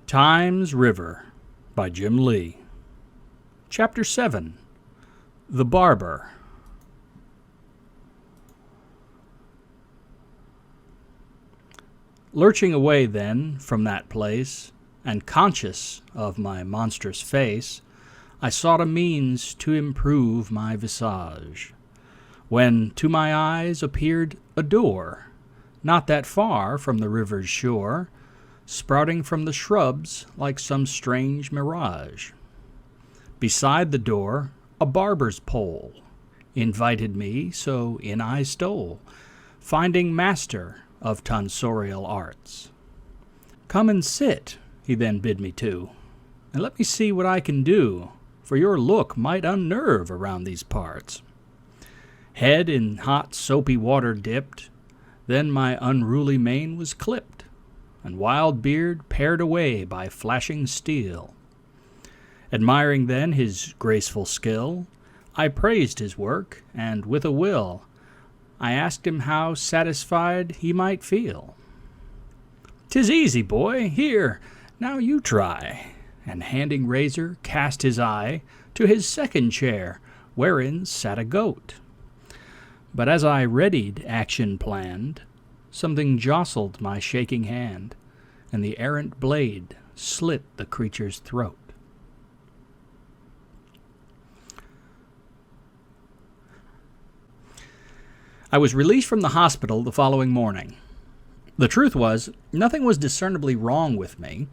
Time's River by Jim Lee. Chapter 7. The Barber. Lurching away then from that place, and conscious of my monstrous face, I sought a means to improve my visage, when to my eyes appeared a door, not that far from the river's shore, sprouting from the shrubs like some strange mirage. Beside the door, a barber's pole invited me, so in I stole, finding master of tonsorial arts. "Come and sit," he then bid me to, "and let me see what I can do, for your look might unnerve around these parts." Head in hot soapy water dipped, then my unruly mane was clipped, and wild beard pared away by flashing steel. Admiring then his graceful skill, I praised his work, and with a will I asked him how satisfied he might feel. "'Tis easy, boy, here, now you try," and handing razor cast his eye to his second chair, wherein sat a goat. But as I readied action planned, something jostled my shaking hand, and the errant blade slit the creature's throat. I was released from the hospital the following morning. The truth was, nothing was discernibly wrong with me.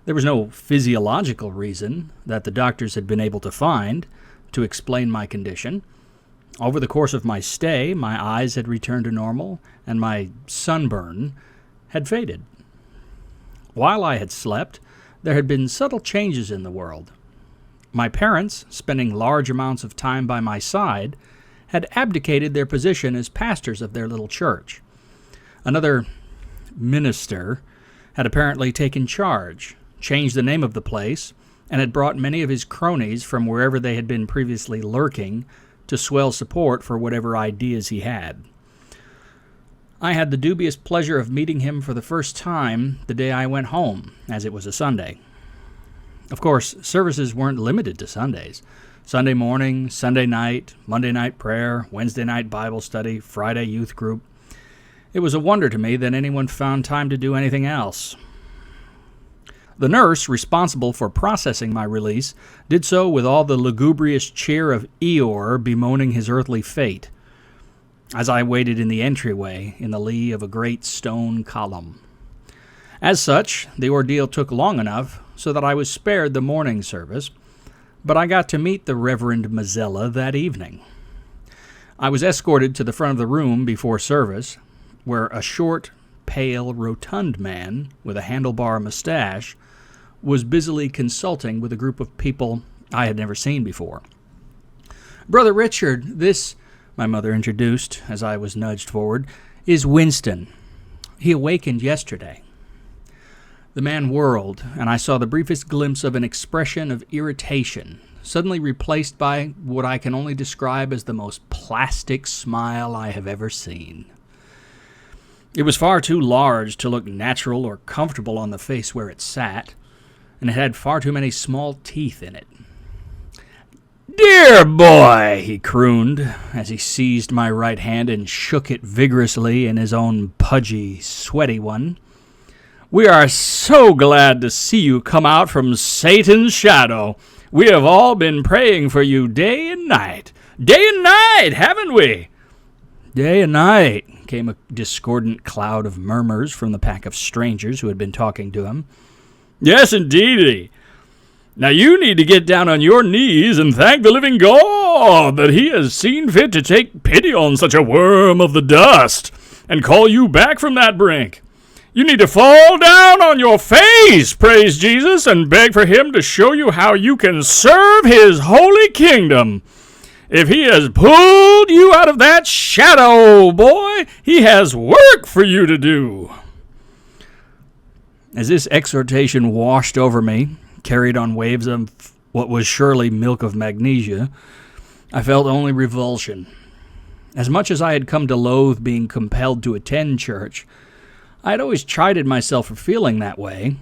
There was no physiological reason that the doctors had been able to find to explain my condition. Over the course of my stay, my eyes had returned to normal, and my sunburn had faded. While I had slept, there had been subtle changes in the world. My parents, spending large amounts of time by my side, had abdicated their position as pastors of their little church. Another minister had apparently taken charge, changed the name of the place, and had brought many of his cronies from wherever they had been previously lurking to swell support for whatever ideas he had. I had the dubious pleasure of meeting him for the first time the day I went home, as it was a Sunday. Of course, services weren't limited to Sundays. Sunday morning, Sunday night, Monday night prayer, Wednesday night Bible study, Friday youth group. It was a wonder to me that anyone found time to do anything else. The nurse responsible for processing my release did so with all the lugubrious cheer of Eeyore bemoaning his earthly fate, as I waited in the entryway in the lee of a great stone column. As such, the ordeal took long enough so that I was spared the morning service, but I got to meet the Reverend Mazzella that evening. I was escorted to the front of the room before service, where a short, pale, rotund man with a handlebar mustache was busily consulting with a group of people I had never seen before. "Brother Richard, this," my mother introduced as I was nudged forward, "is Winston. He awakened yesterday." The man whirled, and I saw the briefest glimpse of an expression of irritation, suddenly replaced by what I can only describe as the most plastic smile I have ever seen. It was far too large to look natural or comfortable on the face where it sat, and it had far too many small teeth in it. "Dear boy," he crooned, as he seized my right hand and shook it vigorously in his own pudgy, sweaty one. "We are so glad to see you come out from Satan's shadow. We have all been praying for you day and night. Day and night, haven't we?" "Day and night," came a discordant cloud of murmurs from the pack of strangers who had been talking to him. "Yes, indeedy. Now you need to get down on your knees and thank the living God that he has seen fit to take pity on such a worm of the dust and call you back from that brink. You need to fall down on your face, praise Jesus, and beg for him to show you how you can serve his holy kingdom. If he has pulled you out of that shadow, boy, he has work for you to do." As this exhortation washed over me, carried on waves of what was surely milk of magnesia, I felt only revulsion. As much as I had come to loathe being compelled to attend church, I had always chided myself for feeling that way,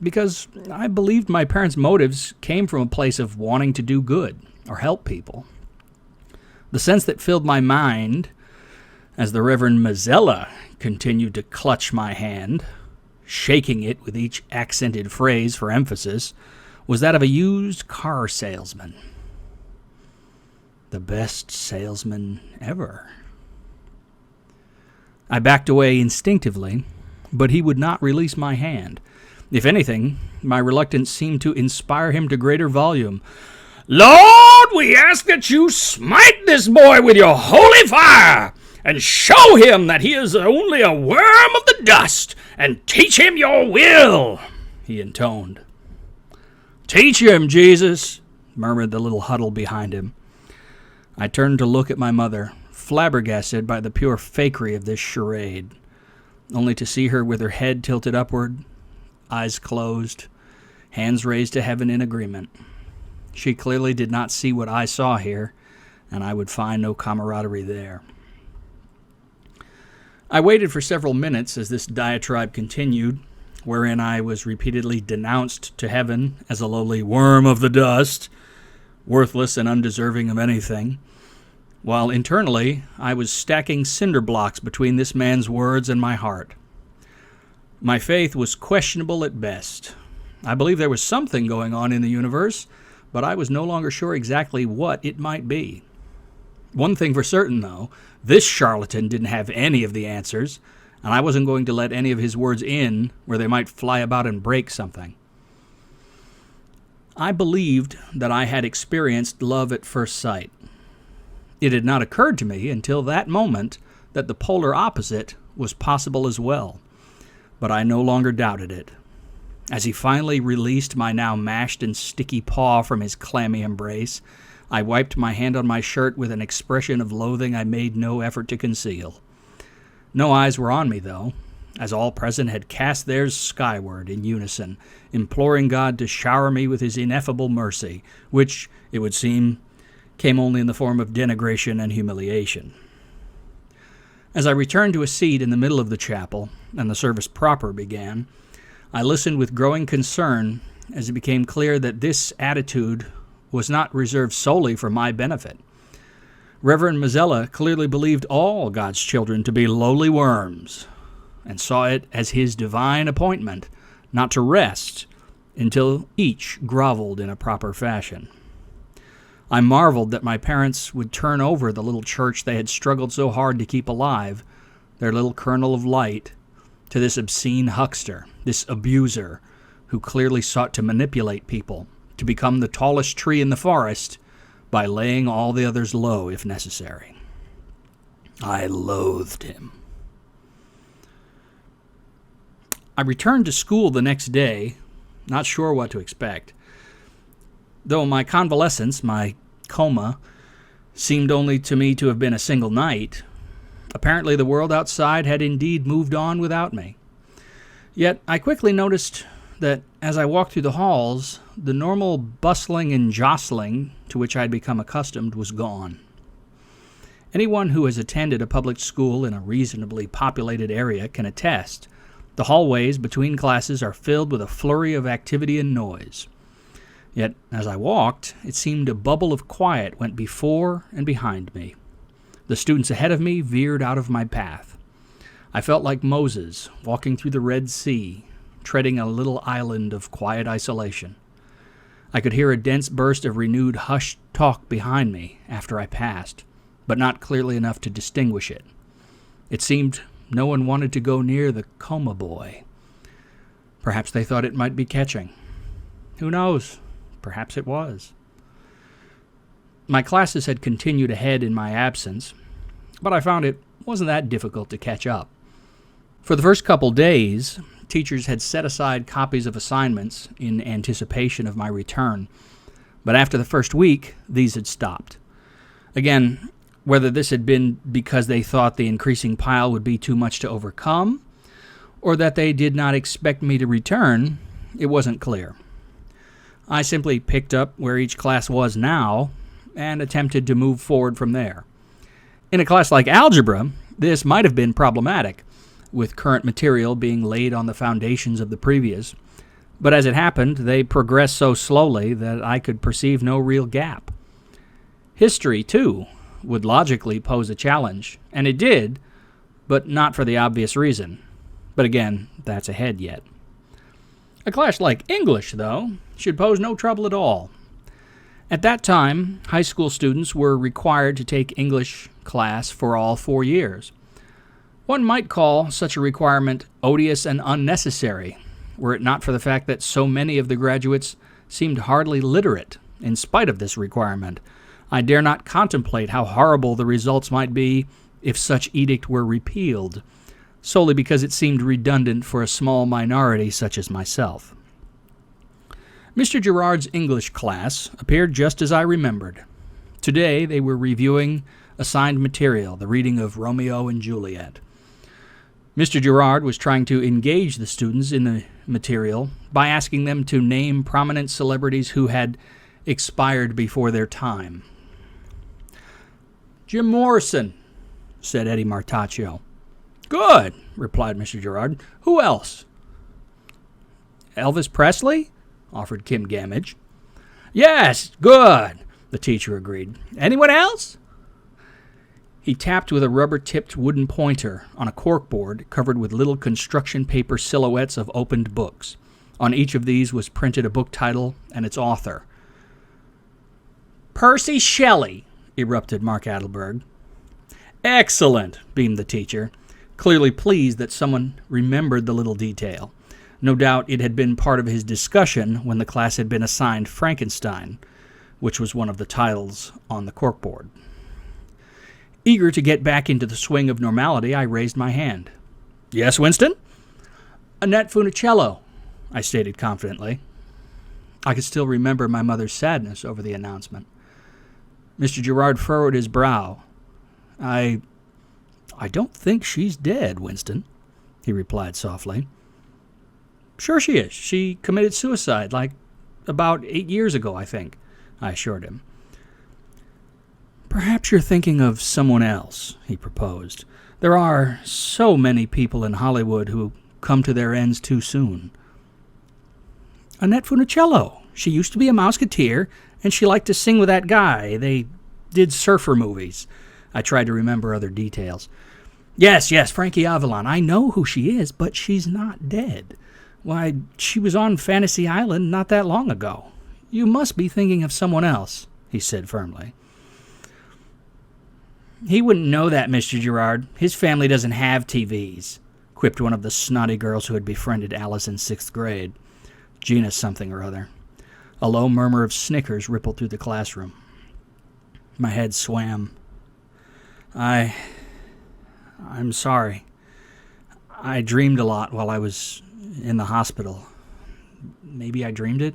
because I believed my parents' motives came from a place of wanting to do good or help people. The sense that filled my mind as the Reverend Mazzella continued to clutch my hand, shaking it with each accented phrase for emphasis, was that of a used car salesman. The best salesman ever. I backed away instinctively, but he would not release my hand. If anything, my reluctance seemed to inspire him to greater volume. "Lord, we ask that you smite this boy with your holy fire, and show him that he is only a worm of the dust, and teach him your will," he intoned. "Teach him, Jesus," murmured the little huddle behind him. I turned to look at my mother, flabbergasted by the pure fakery of this charade, only to see her with her head tilted upward, eyes closed, hands raised to heaven in agreement. She clearly did not see what I saw here, and I would find no camaraderie there. I waited for several minutes as this diatribe continued, wherein I was repeatedly denounced to heaven as a lowly worm of the dust, worthless and undeserving of anything, while internally I was stacking cinder blocks between this man's words and my heart. My faith was questionable at best. I believed there was something going on in the universe, but I was no longer sure exactly what it might be. One thing for certain, though, this charlatan didn't have any of the answers, and I wasn't going to let any of his words in where they might fly about and break something. I believed that I had experienced love at first sight. It had not occurred to me until that moment that the polar opposite was possible as well, but I no longer doubted it. As he finally released my now mashed and sticky paw from his clammy embrace, I wiped my hand on my shirt with an expression of loathing I made no effort to conceal. No eyes were on me, though, as all present had cast theirs skyward in unison, imploring God to shower me with his ineffable mercy, which, it would seem, came only in the form of denigration and humiliation. As I returned to a seat in the middle of the chapel, and the service proper began, I listened with growing concern as it became clear that this attitude was not reserved solely for my benefit. Reverend Mazzella clearly believed all God's children to be lowly worms, and saw it as his divine appointment not to rest until each groveled in a proper fashion. I marveled that my parents would turn over the little church they had struggled so hard to keep alive, their little kernel of light, to this obscene huckster, this abuser, who clearly sought to manipulate people, to become the tallest tree in the forest by laying all the others low if necessary. I loathed him. I returned to school the next day, not sure what to expect. Though my convalescence, my coma, seemed only to me to have been a single night, apparently the world outside had indeed moved on without me. Yet I quickly noticed that as I walked through the halls, the normal bustling and jostling to which I had become accustomed was gone. Anyone who has attended a public school in a reasonably populated area can attest. The hallways between classes are filled with a flurry of activity and noise. Yet, as I walked, it seemed a bubble of quiet went before and behind me. The students ahead of me veered out of my path. I felt like Moses walking through the Red Sea, treading a little island of quiet isolation. I could hear a dense burst of renewed hushed talk behind me after I passed, but not clearly enough to distinguish it. It seemed no one wanted to go near the coma boy. Perhaps they thought it might be catching. Who knows? Perhaps it was. My classes had continued ahead in my absence, but I found it wasn't that difficult to catch up. For the first couple days, teachers had set aside copies of assignments in anticipation of my return, but after the first week, these had stopped. Again, whether this had been because they thought the increasing pile would be too much to overcome, or that they did not expect me to return, it wasn't clear. I simply picked up where each class was now and attempted to move forward from there. In a class like algebra, this might have been problematic, with current material being laid on the foundations of the previous, But as it happened, they progressed so slowly that I could perceive no real gap. History, too, would logically pose a challenge, and it did, but not for the obvious reason. But again, that's ahead yet. A class like English, though, should pose no trouble at all. At that time, high school students were required to take English class for all 4 years. One might call such a requirement odious and unnecessary, were it not for the fact that so many of the graduates seemed hardly literate in spite of this requirement. I dare not contemplate how horrible the results might be if such edict were repealed, solely because it seemed redundant for a small minority such as myself. Mr. Gerard's English class appeared just as I remembered. Today they were reviewing assigned material, the reading of Romeo and Juliet. Mr. Gerard was trying to engage the students in the material by asking them to name prominent celebrities who had expired before their time. "Jim Morrison," said Eddie Martaccio. "Good," replied Mr. Gerard. "Who else?" "Elvis Presley?" offered Kim Gamage. "Yes, good," the teacher agreed. "Anyone else?" He tapped with a rubber-tipped wooden pointer on a corkboard covered with little construction paper silhouettes of opened books. On each of these was printed a book title and its author. "Percy Shelley," erupted Mark Adelberg. "Excellent," beamed the teacher, clearly pleased that someone remembered the little detail. No doubt it had been part of his discussion when the class had been assigned Frankenstein, which was one of the titles on the corkboard. Eager to get back into the swing of normality, I raised my hand. "Yes, Winston?" "Annette Funicello," I stated confidently. I could still remember my mother's sadness over the announcement. Mr. Gerard furrowed his brow. I don't think she's dead, Winston," he replied softly. "Sure she is. She committed suicide, about 8 years ago, I think," I assured him. "Perhaps you're thinking of someone else," he proposed. "There are so many people in Hollywood who come to their ends too soon." "Annette Funicello. She used to be a Mouseketeer, and she liked to sing with that guy. They did surfer movies." I tried to remember other details. Yes, Frankie Avalon. I know who she is, but she's not dead. Why, she was on Fantasy Island not that long ago. You must be thinking of someone else," he said firmly. "He wouldn't know that, Mr. Gerard. His family doesn't have TVs," quipped one of the snotty girls who had befriended Alice in 6th grade. Gina something or other. A low murmur of snickers rippled through the classroom. My head swam. I'm sorry. I dreamed a lot while I was in the hospital. Maybe I dreamed it?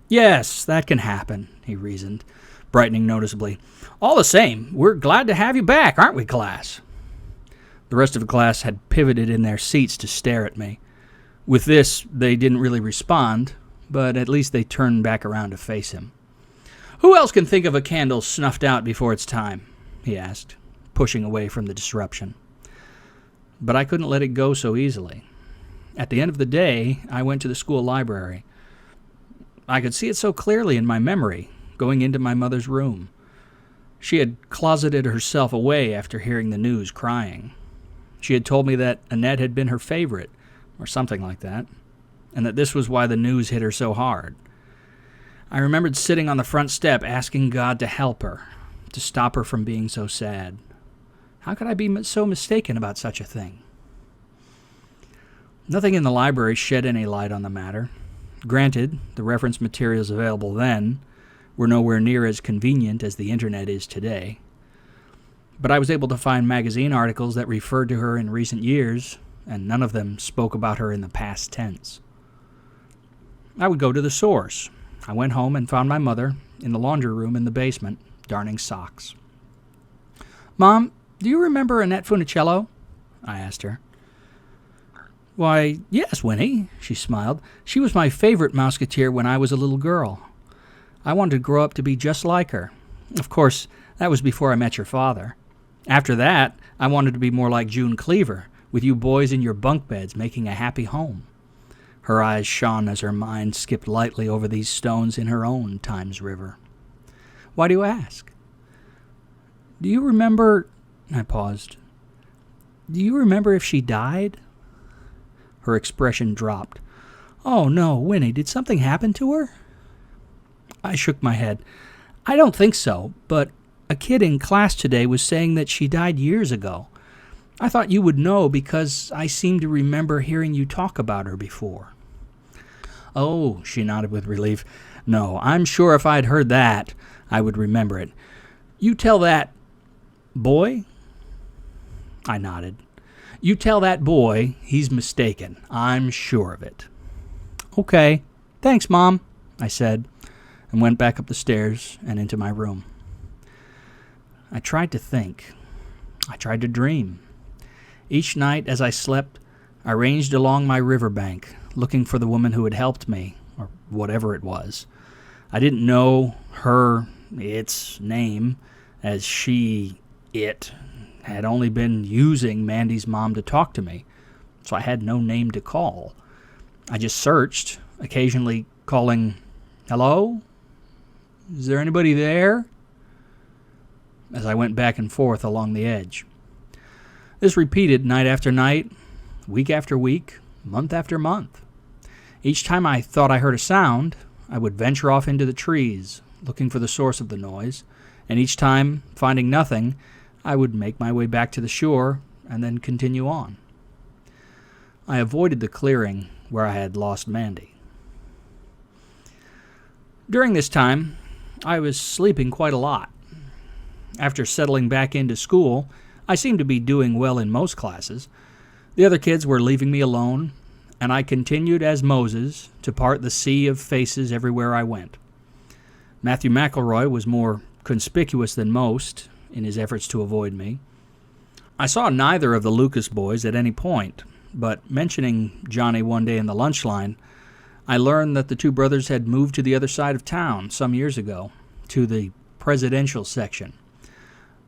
Yes, that can happen, he reasoned, brightening noticeably. All the same, we're glad to have you back, aren't we, class? The rest of the class had pivoted in their seats to stare at me. With this, they didn't really respond, but at least they turned back around to face him. Who else can think of a candle snuffed out before its time? He asked, pushing away from the disruption. But I couldn't let it go so easily. At the end of the day, I went to the school library. I could see it so clearly in my memory, going into my mother's room. She had closeted herself away after hearing the news, crying. She had told me that Annette had been her favorite, or something like that, and that this was why the news hit her so hard. I remembered sitting on the front step asking God to help her, to stop her from being so sad. How could I be so mistaken about such a thing? Nothing in the library shed any light on the matter. Granted, the reference materials available then were nowhere near as convenient as the internet is today. But I was able to find magazine articles that referred to her in recent years, and none of them spoke about her in the past tense. I would go to the source. I went home and found my mother in the laundry room in the basement, darning socks. Mom, do you remember Annette Funicello? I asked her. Why, yes, Winnie, she smiled. She was my favorite Mouseketeer when I was a little girl. I wanted to grow up to be just like her. Of course, that was before I met your father. After that, I wanted to be more like June Cleaver, with you boys in your bunk beds making a happy home. Her eyes shone as her mind skipped lightly over these stones in her own Times River. "Why do you ask?" "Do you remember—" I paused. "Do you remember if she died?" Her expression dropped. "Oh, no, Winnie, did something happen to her?" I shook my head. "I don't think so, but a kid in class today was saying that she died years ago. I thought you would know because I seem to remember hearing you talk about her before." "Oh," she nodded with relief. "No, I'm sure if I'd heard that, I would remember it. You tell that boy?" I nodded. "You tell that boy he's mistaken. I'm sure of it." "Okay. Thanks, Mom," I said, and went back up the stairs and into my room. I tried to think. I tried to dream. Each night as I slept, I ranged along my riverbank, looking for the woman who had helped me, or whatever it was. I didn't know its name, as it had only been using Mandy's mom to talk to me, so I had no name to call. I just searched, occasionally calling, "Hello? Is there anybody there?" as I went back and forth along the edge. This repeated night after night, week after week, month after month. Each time I thought I heard a sound, I would venture off into the trees, looking for the source of the noise, and each time, finding nothing, I would make my way back to the shore and then continue on. I avoided the clearing where I had lost Mandy. During this time, I was sleeping quite a lot. After settling back into school, I seemed to be doing well in most classes. The other kids were leaving me alone, and I continued as Moses to part the sea of faces everywhere I went. Matthew McElroy was more conspicuous than most in his efforts to avoid me. I saw neither of the Lucas boys at any point, but mentioning Johnny one day in the lunch line, I learned that the two brothers had moved to the other side of town some years ago, to the presidential section.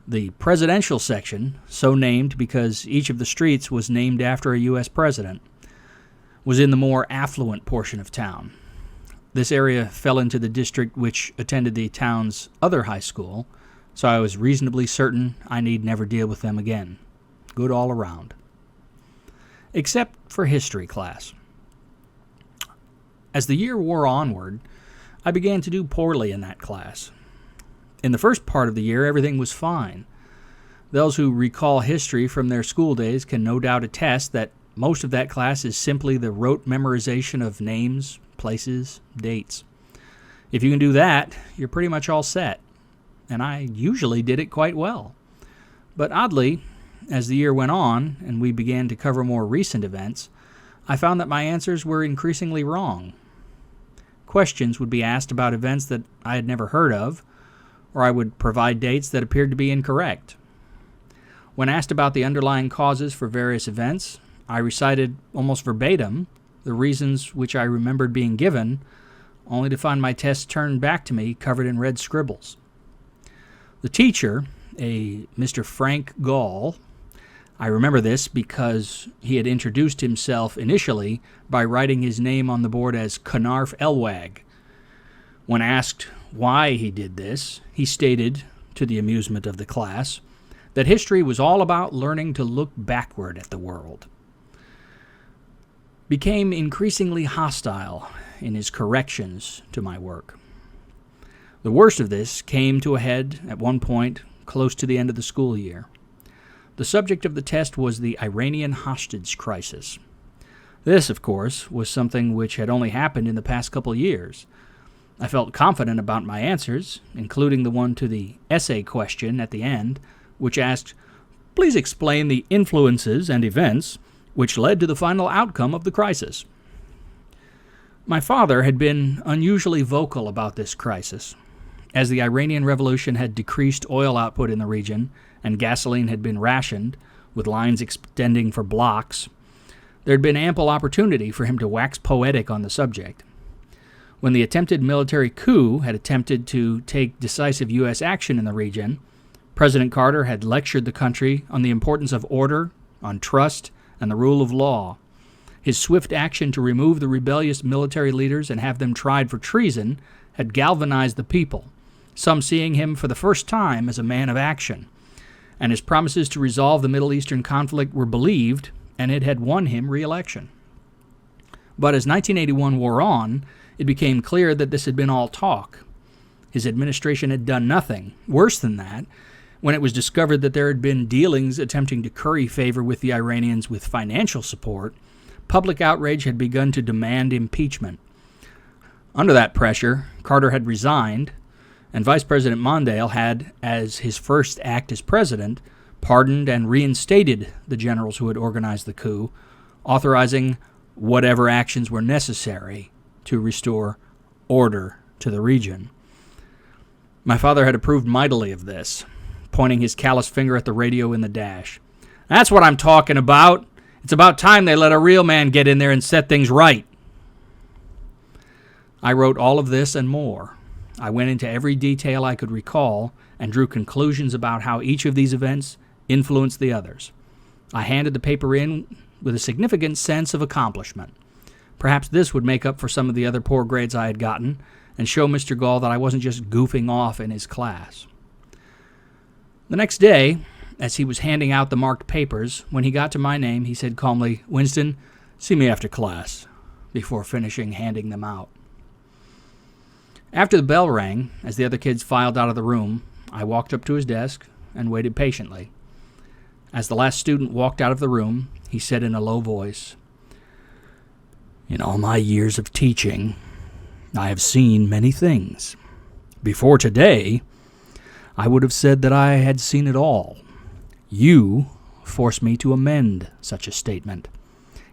The presidential section, so named because each of the streets was named after a U.S. president, was in the more affluent portion of town. This area fell into the district which attended the town's other high school, so I was reasonably certain I need never deal with them again. Good all around. Except for history class. As the year wore onward, I began to do poorly in that class. In the first part of the year, everything was fine. Those who recall history from their school days can no doubt attest that most of that class is simply the rote memorization of names, places, dates. If you can do that, you're pretty much all set, and I usually did it quite well. But oddly, as the year went on and we began to cover more recent events, I found that my answers were increasingly wrong. Questions would be asked about events that I had never heard of, or I would provide dates that appeared to be incorrect. When asked about the underlying causes for various events, I recited almost verbatim the reasons which I remembered being given, only to find my test turned back to me covered in red scribbles. The teacher, a Mr. Frank Gall, I remember this because he had introduced himself initially by writing his name on the board as Canarf Elwag. When asked why he did this, he stated, to the amusement of the class, that history was all about learning to look backward at the world. Became increasingly hostile in his corrections to my work. The worst of this came to a head at one point close to the end of the school year. The subject of the test was the Iranian hostage crisis. This, of course, was something which had only happened in the past couple years. I felt confident about my answers, including the one to the essay question at the end, which asked, "Please explain the influences and events which led to the final outcome of the crisis." My father had been unusually vocal about this crisis. As the Iranian Revolution had decreased oil output in the region and gasoline had been rationed, with lines extending for blocks, there had been ample opportunity for him to wax poetic on the subject. When the attempted military coup had attempted to take decisive U.S. action in the region, President Carter had lectured the country on the importance of order, on trust, and the rule of law. His swift action to remove the rebellious military leaders and have them tried for treason had galvanized the people, some seeing him for the first time as a man of action. And his promises to resolve the Middle Eastern conflict were believed, and it had won him re-election. But as 1981 wore on, it became clear that this had been all talk. His administration had done nothing. Worse than that, when it was discovered that there had been dealings attempting to curry favor with the Iranians with financial support, public outrage had begun to demand impeachment. Under that pressure, Carter had resigned, and Vice President Mondale had, as his first act as president, pardoned and reinstated the generals who had organized the coup, authorizing whatever actions were necessary to restore order to the region. My father had approved mightily of this, pointing his callous finger at the radio in the dash. "That's what I'm talking about. It's about time they let a real man get in there and set things right." I wrote all of this and more. I went into every detail I could recall and drew conclusions about how each of these events influenced the others. I handed the paper in with a significant sense of accomplishment. Perhaps this would make up for some of the other poor grades I had gotten and show Mr. Gall that I wasn't just goofing off in his class. The next day, as he was handing out the marked papers, when he got to my name, he said calmly, "Winston, see me after class," before finishing handing them out. After the bell rang, as the other kids filed out of the room, I walked up to his desk and waited patiently. As the last student walked out of the room, he said in a low voice, "In all my years of teaching, I have seen many things. Before today, I would have said that I had seen it all. You forced me to amend such a statement."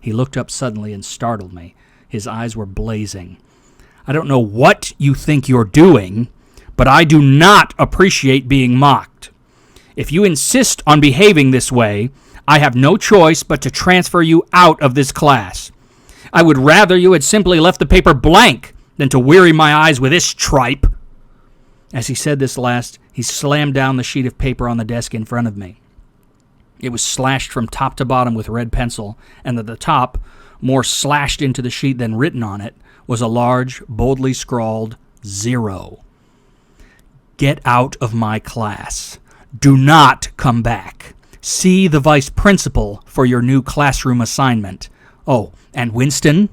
He looked up suddenly and startled me. His eyes were blazing. "I don't know what you think you're doing, but I do not appreciate being mocked. If you insist on behaving this way, I have no choice but to transfer you out of this class. I would rather you had simply left the paper blank than to weary my eyes with this tripe." As he said this last, he slammed down the sheet of paper on the desk in front of me. It was slashed from top to bottom with red pencil, and at the top, more slashed into the sheet than written on it, was a large, boldly scrawled 0. "Get out of my class. Do not come back. See the vice principal for your new classroom assignment. Oh, and Winston,"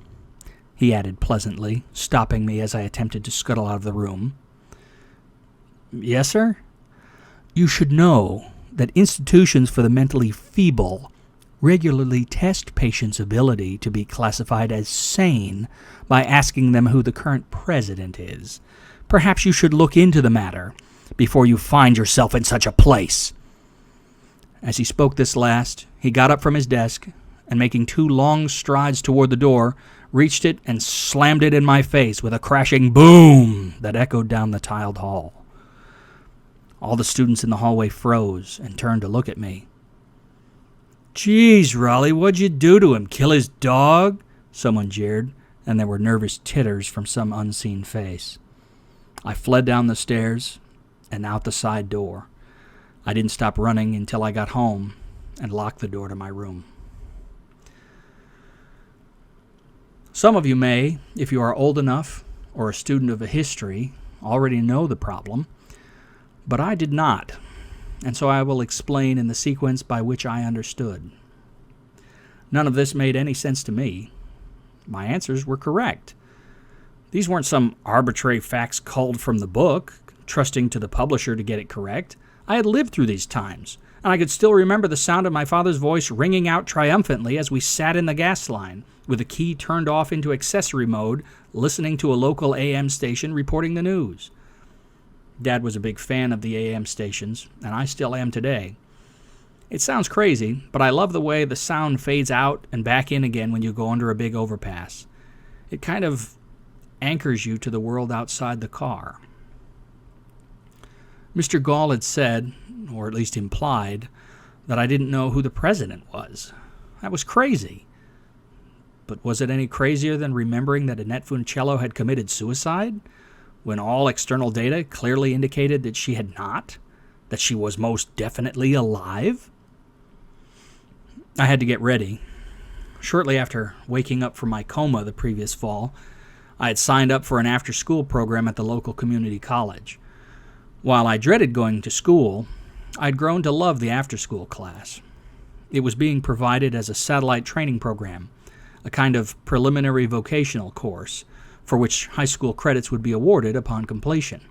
he added pleasantly, stopping me as I attempted to scuttle out of the room. "Yes, sir?" "You should know that institutions for the mentally feeble regularly test patients' ability to be classified as sane by asking them who the current president is. Perhaps you should look into the matter before you find yourself in such a place." As he spoke this last, he got up from his desk and, making 2 long strides toward the door, reached it and slammed it in my face with a crashing boom that echoed down the tiled hall. All the students in the hallway froze and turned to look at me. "Geez, Raleigh, what'd you do to him? Kill his dog?" someone jeered, and there were nervous titters from some unseen face. I fled down the stairs and out the side door. I didn't stop running until I got home and locked the door to my room. Some of you may, if you are old enough or a student of history, already know the problem, but I did not, and so I will explain in the sequence by which I understood. None of this made any sense to me. My answers were correct. These weren't some arbitrary facts culled from the book, trusting to the publisher to get it correct. I had lived through these times, and I could still remember the sound of my father's voice ringing out triumphantly as we sat in the gas line, with the key turned off into accessory mode, listening to a local AM station reporting the news. Dad was a big fan of the AM stations, and I still am today. It sounds crazy, but I love the way the sound fades out and back in again when you go under a big overpass. It kind of anchors you to the world outside the car. Mr. Gall had said, or at least implied, that I didn't know who the president was. That was crazy. But was it any crazier than remembering that Annette Funicello had committed suicide, when all external data clearly indicated that she had not, that she was most definitely alive? I had to get ready. shortly after waking up from my coma the previous fall, I had signed up for an after-school program at the local community college. While I dreaded going to school, I'd grown to love the after-school class. It was being provided as a satellite training program, a kind of preliminary vocational course, for which high school credits would be awarded upon completion.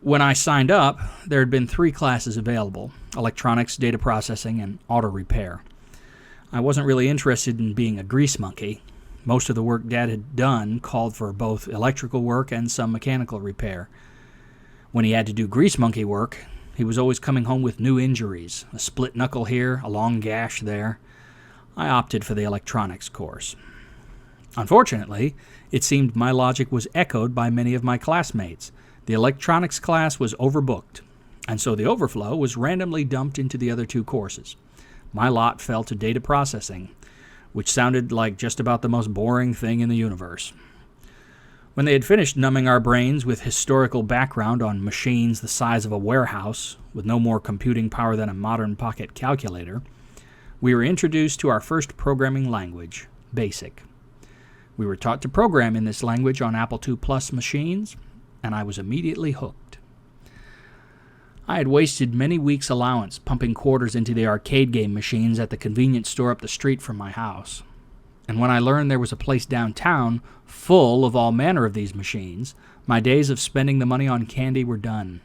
When I signed up, there had been 3 classes available: electronics, data processing, and auto repair. I wasn't really interested in being a grease monkey. Most of the work Dad had done called for both electrical work and some mechanical repair. When he had to do grease monkey work, he was always coming home with new injuries, a split knuckle here, a long gash there. I opted for the electronics course. Unfortunately, it seemed my logic was echoed by many of my classmates. The electronics class was overbooked, and so the overflow was randomly dumped into the other 2 courses. My lot fell to data processing, which sounded like just about the most boring thing in the universe. When they had finished numbing our brains with historical background on machines the size of a warehouse, with no more computing power than a modern pocket calculator, we were introduced to our first programming language, BASIC. We were taught to program in this language on Apple II Plus machines, and I was immediately hooked. I had wasted many weeks' allowance pumping quarters into the arcade game machines at the convenience store up the street from my house. And when I learned there was a place downtown full of all manner of these machines, my days of spending the money on candy were done.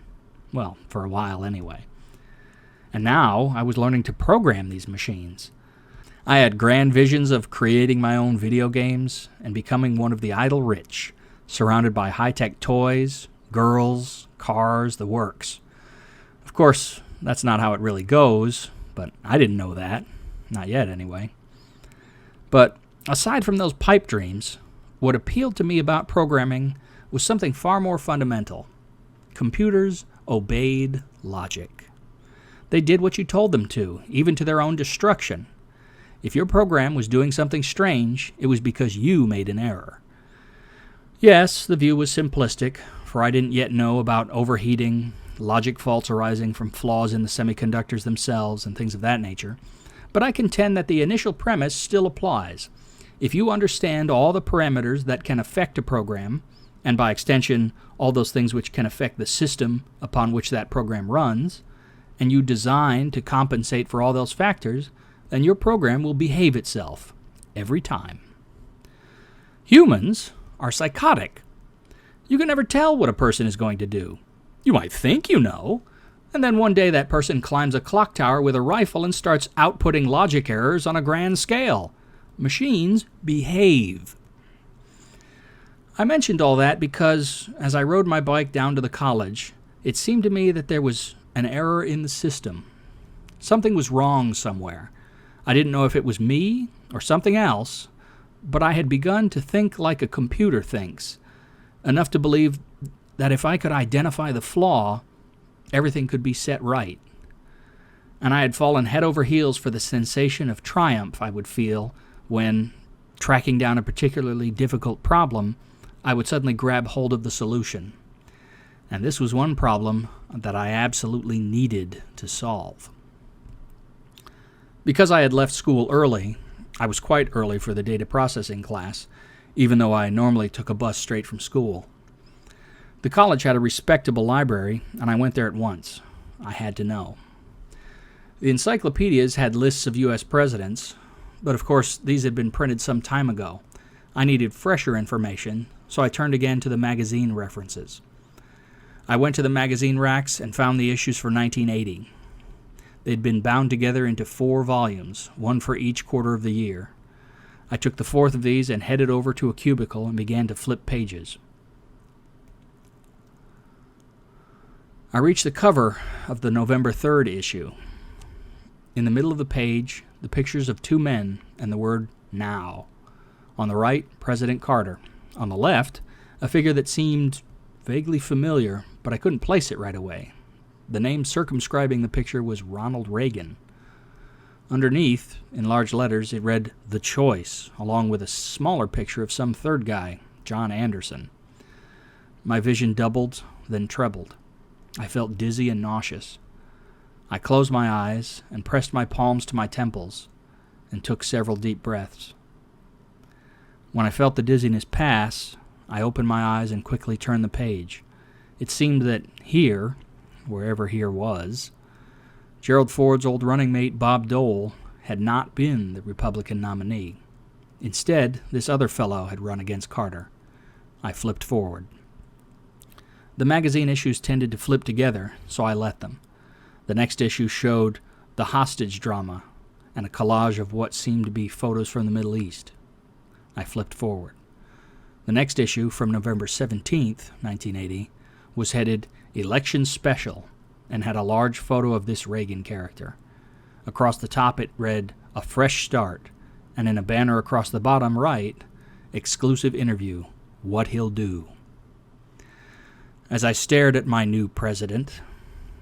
Well, for a while anyway. And now I was learning to program these machines. I had grand visions of creating my own video games and becoming one of the idle rich, surrounded by high-tech toys, girls, cars, the works. Of course, that's not how it really goes, but I didn't know that. Not yet, anyway. But aside from those pipe dreams, what appealed to me about programming was something far more fundamental. Computers obeyed logic. They did what you told them to, even to their own destruction. If your program was doing something strange, it was because you made an error. Yes, the view was simplistic, for I didn't yet know about overheating, logic faults arising from flaws in the semiconductors themselves, and things of that nature. But I contend that the initial premise still applies. If you understand all the parameters that can affect a program, and by extension, all those things which can affect the system upon which that program runs, and you design to compensate for all those factors, then your program will behave itself every time. Humans are psychotic. You can never tell what a person is going to do. You might think you know, and then one day that person climbs a clock tower with a rifle and starts outputting logic errors on a grand scale. Machines behave. I mentioned all that because, as I rode my bike down to the college, it seemed to me that there was an error in the system. Something was wrong somewhere. I didn't know if it was me or something else, but I had begun to think like a computer thinks, enough to believe that if I could identify the flaw, everything could be set right. And I had fallen head over heels for the sensation of triumph I would feel when, tracking down a particularly difficult problem, I would suddenly grab hold of the solution. And this was one problem that I absolutely needed to solve. Because I had left school early, I was quite early for the data processing class, even though I normally took a bus straight from school. The college had a respectable library, and I went there at once. I had to know. The encyclopedias had lists of U.S. presidents, but of course these had been printed some time ago. I needed fresher information, so I turned again to the magazine references. I went to the magazine racks and found the issues for 1980. They'd been bound together into 4 volumes, one for each quarter of the year. I took the 4th of these and headed over to a cubicle and began to flip pages. I reached the cover of the November 3rd issue. In the middle of the page, the pictures of 2 men and the word "now." On the right, President Carter. On the left, a figure that seemed vaguely familiar, but I couldn't place it right away. The name circumscribing the picture was Ronald Reagan. Underneath, in large letters, it read "The Choice," along with a smaller picture of some third guy, John Anderson. My vision doubled, then trebled. I felt dizzy and nauseous. I closed my eyes and pressed my palms to my temples, and took several deep breaths. When I felt the dizziness pass, I opened my eyes and quickly turned the page. It seemed that here, wherever here was, Gerald Ford's old running mate Bob Dole had not been the Republican nominee. Instead, this other fellow had run against Carter. I flipped forward. The magazine issues tended to flip together, so I let them. The next issue showed the hostage drama and a collage of what seemed to be photos from the Middle East. I flipped forward. The next issue, from November 17th, 1980, was headed Election Special and had a large photo of this Reagan character. Across the top it read, "A Fresh Start," and in a banner across the bottom right, "Exclusive Interview, What He'll Do." As I stared at my new president,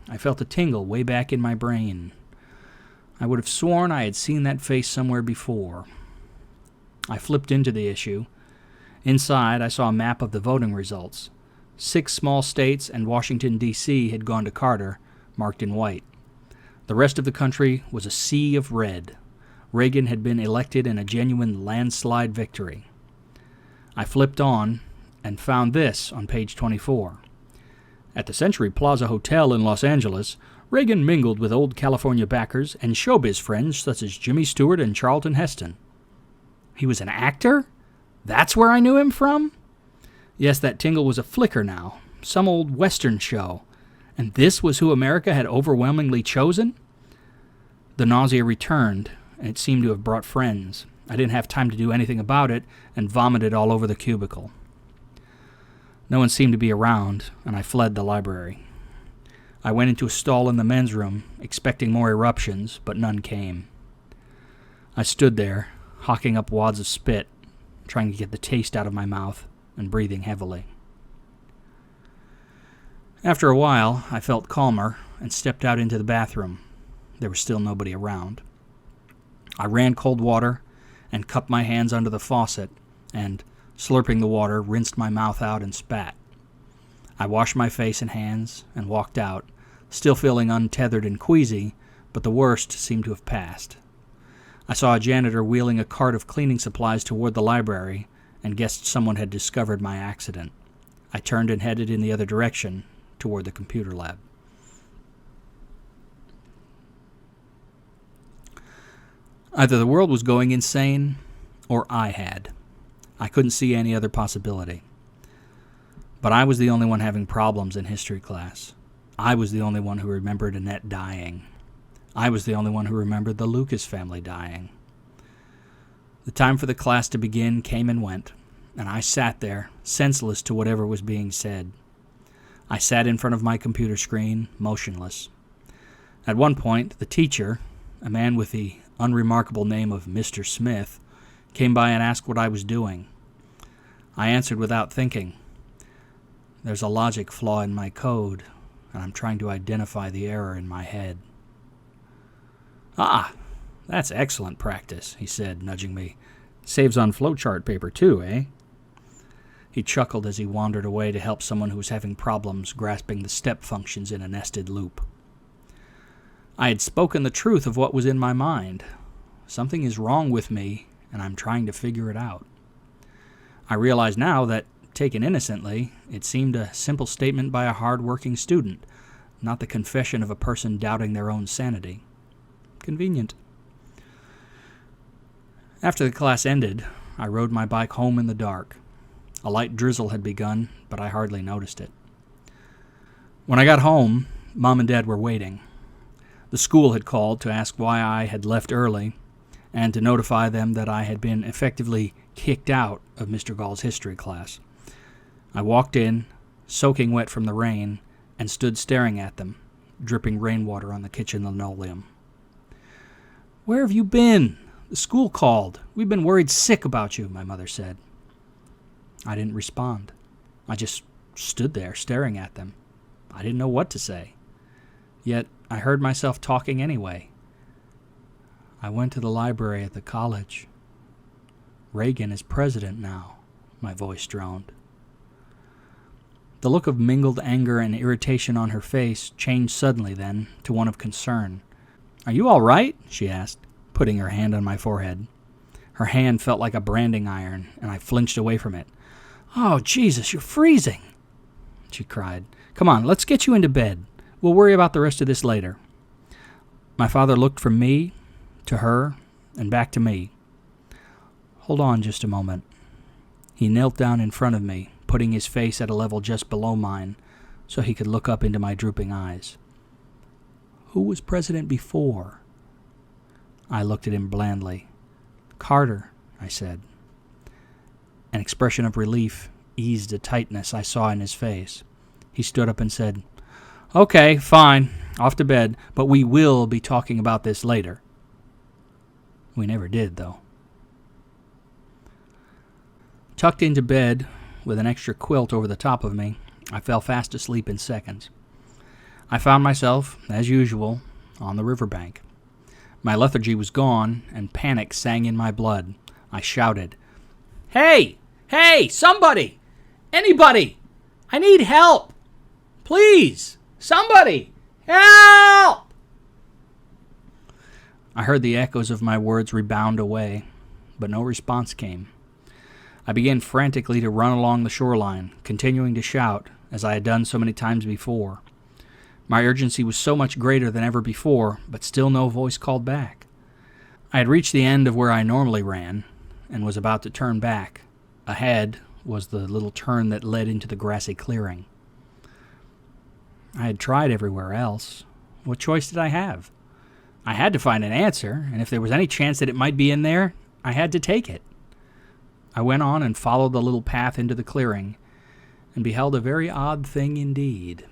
I felt a tingle way back in my brain. I would have sworn I had seen that face somewhere before. I flipped into the issue. Inside, I saw a map of the voting results. 6 small states and Washington, D.C. had gone to Carter, marked in white. The rest of the country was a sea of red. Reagan had been elected in a genuine landslide victory. I flipped on and found this on page 24. At the Century Plaza Hotel in Los Angeles, Reagan mingled with old California backers and showbiz friends such as Jimmy Stewart and Charlton Heston. He was an actor? That's where I knew him from? Yes, that tingle was a flicker now, some old Western show. And this was who America had overwhelmingly chosen? The nausea returned, and it seemed to have brought friends. I didn't have time to do anything about it, and vomited all over the cubicle. No one seemed to be around, and I fled the library. I went into a stall in the men's room, expecting more eruptions, but none came. I stood there, hawking up wads of spit, trying to get the taste out of my mouth, and breathing heavily. After a while, I felt calmer and stepped out into the bathroom. There was still nobody around. I ran cold water and cupped my hands under the faucet and, slurping the water, rinsed my mouth out and spat. I washed my face and hands and walked out, still feeling untethered and queasy, but the worst seemed to have passed. I saw a janitor wheeling a cart of cleaning supplies toward the library and guessed someone had discovered my accident. I turned and headed in the other direction, toward the computer lab. Either the world was going insane, or I had. I couldn't see any other possibility. But I was the only one having problems in history class. I was the only one who remembered Annette dying. I was the only one who remembered the Lucas family dying. The time for the class to begin came and went, and I sat there, senseless to whatever was being said. I sat in front of my computer screen, motionless. At one point, the teacher, a man with the unremarkable name of Mr. Smith, came by and asked what I was doing. I answered without thinking. There's a logic flaw in my code, and I'm trying to identify the error in my head. Ah, that's excellent practice, he said, nudging me. Saves on flowchart paper too, eh? He chuckled as he wandered away to help someone who was having problems grasping the step functions in a nested loop. I had spoken the truth of what was in my mind. Something is wrong with me, and I'm trying to figure it out. I realize now that, taken innocently, it seemed a simple statement by a hard-working student, not the confession of a person doubting their own sanity. Convenient. After the class ended, I rode my bike home in the dark. A light drizzle had begun, but I hardly noticed it. When I got home, Mom and Dad were waiting. The school had called to ask why I had left early, and to notify them that I had been effectively kicked out of Mr. Gall's history class. I walked in, soaking wet from the rain, and stood staring at them, dripping rainwater on the kitchen linoleum. "Where have you been? The school called. We've been worried sick about you," my mother said. I didn't respond. I just stood there staring at them. I didn't know what to say. Yet I heard myself talking anyway. "I went to the library at the college. Reagan is president now," my voice droned. The look of mingled anger and irritation on her face changed suddenly then to one of concern. "Are you all right?" she asked, putting her hand on my forehead. Her hand felt like a branding iron, and I flinched away from it. "Oh, Jesus, you're freezing," she cried. "Come on, let's get you into bed. We'll worry about the rest of this later." My father looked from me to her and back to me. "Hold on just a moment." He knelt down in front of me, putting his face at a level just below mine so he could look up into my drooping eyes. "Who was president before?" I looked at him blandly. "Carter," I said. An expression of relief eased a tightness I saw in his face. He stood up and said, "Okay, fine, off to bed, but we will be talking about this later." We never did, though. Tucked into bed, with an extra quilt over the top of me, I fell fast asleep in seconds. I found myself, as usual, on the riverbank. My lethargy was gone, and panic sang in my blood. I shouted, "Hey! Hey! Somebody! Anybody! I need help! Please! Somebody! Help!" I heard the echoes of my words rebound away, but no response came. I began frantically to run along the shoreline, continuing to shout, as I had done so many times before. My urgency was so much greater than ever before, but still no voice called back. I had reached the end of where I normally ran, and was about to turn back. Ahead was the little turn that led into the grassy clearing. I had tried everywhere else. What choice did I have? I had to find an answer, and if there was any chance that it might be in there, I had to take it. I went on and followed the little path into the clearing, and beheld a very odd thing indeed.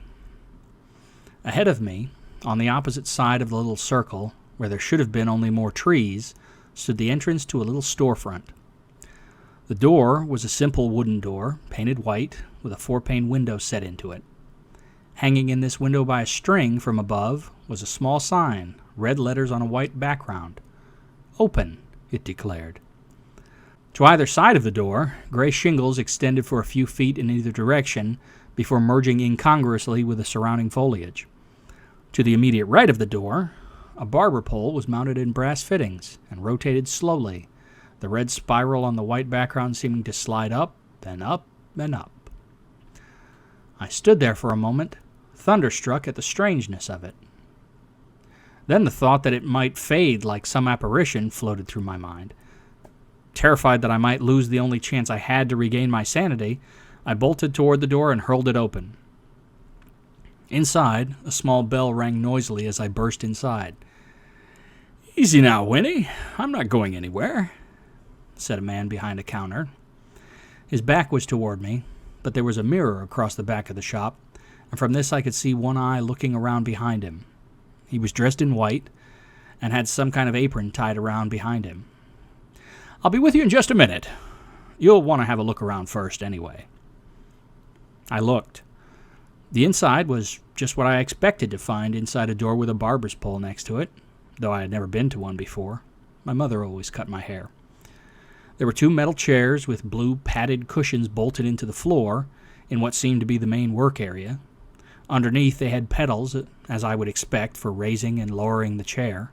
Ahead of me, on the opposite side of the little circle, where there should have been only more trees, stood the entrance to a little storefront. The door was a simple wooden door, painted white, with a 4-pane window set into it. Hanging in this window by a string from above was a small sign, red letters on a white background. "Open," it declared. To either side of the door, gray shingles extended for a few feet in either direction before merging incongruously with the surrounding foliage. To the immediate right of the door, a barber pole was mounted in brass fittings and rotated slowly, the red spiral on the white background seeming to slide up and up and up. I stood there for a moment, thunderstruck at the strangeness of it. Then the thought that it might fade like some apparition floated through my mind. Terrified that I might lose the only chance I had to regain my sanity, I bolted toward the door and hurled it open. Inside, a small bell rang noisily as I burst inside. "Easy now, Winnie. I'm not going anywhere," said a man behind a counter. His back was toward me, but there was a mirror across the back of the shop, and from this I could see one eye looking around behind him. He was dressed in white and had some kind of apron tied around behind him. "I'll be with you in just a minute. You'll want to have a look around first anyway." I looked. The inside was just what I expected to find inside a door with a barber's pole next to it, though I had never been to one before. My mother always cut my hair. There were 2 metal chairs with blue padded cushions bolted into the floor in what seemed to be the main work area. Underneath they had pedals, as I would expect, for raising and lowering the chair.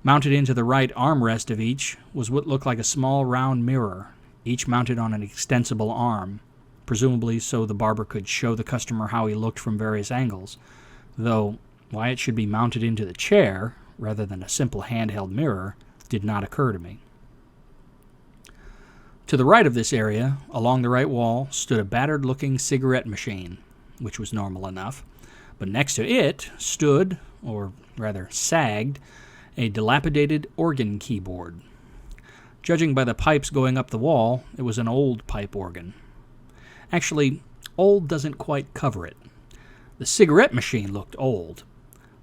Mounted into the right armrest of each was what looked like a small round mirror, each mounted on an extensible arm, presumably so the barber could show the customer how he looked from various angles, though why it should be mounted into the chair, rather than a simple handheld mirror, did not occur to me. To the right of this area, along the right wall, stood a battered-looking cigarette machine, which was normal enough, but next to it stood, or rather sagged, a dilapidated organ keyboard. Judging by the pipes going up the wall, it was an old pipe organ. Actually, old doesn't quite cover it. The cigarette machine looked old.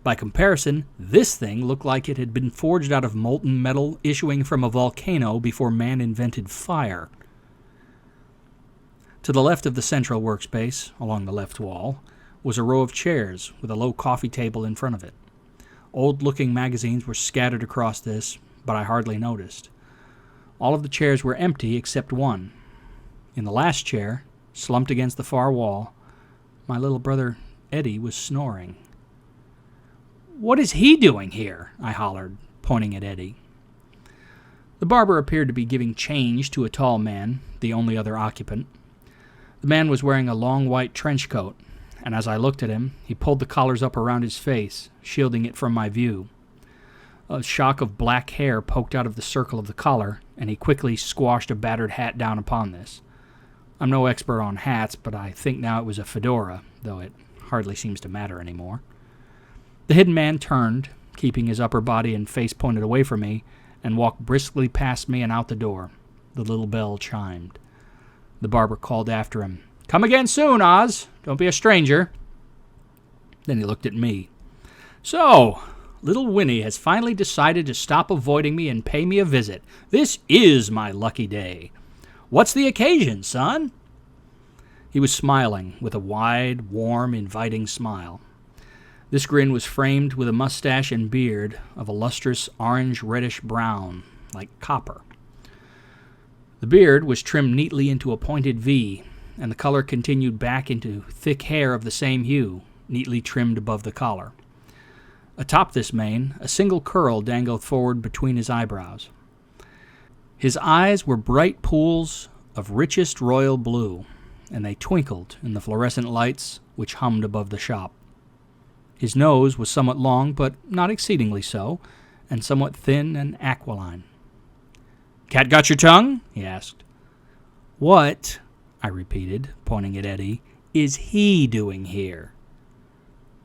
By comparison, this thing looked like it had been forged out of molten metal issuing from a volcano before man invented fire. To the left of the central workspace, along the left wall, was a row of chairs with a low coffee table in front of it. Old-looking magazines were scattered across this, but I hardly noticed. All of the chairs were empty except one. In the last chair, slumped against the far wall, my little brother Eddie was snoring. "What is he doing here?" I hollered, pointing at Eddie. The barber appeared to be giving change to a tall man, the only other occupant. The man was wearing a long white trench coat, and as I looked at him, he pulled the collars up around his face, shielding it from my view. A shock of black hair poked out of the circle of the collar, and he quickly squashed a battered hat down upon this. I'm no expert on hats, but I think now it was a fedora, though it hardly seems to matter anymore. The hidden man turned, keeping his upper body and face pointed away from me, and walked briskly past me and out the door. The little bell chimed. The barber called after him, "Come again soon, Oz. Don't be a stranger." Then he looked at me. "So, little Winnie has finally decided to stop avoiding me and pay me a visit. This is my lucky day. What's the occasion, son?" He was smiling, with a wide, warm, inviting smile. This grin was framed with a mustache and beard of a lustrous orange-reddish-brown, like copper. The beard was trimmed neatly into a pointed V, and the color continued back into thick hair of the same hue, neatly trimmed above the collar. Atop this mane, a single curl dangled forward between his eyebrows. His eyes were bright pools of richest royal blue, and they twinkled in the fluorescent lights which hummed above the shop. His nose was somewhat long, but not exceedingly so, and somewhat thin and aquiline. "Cat got your tongue?" he asked. "What," I repeated, pointing at Eddie, "is he doing here?"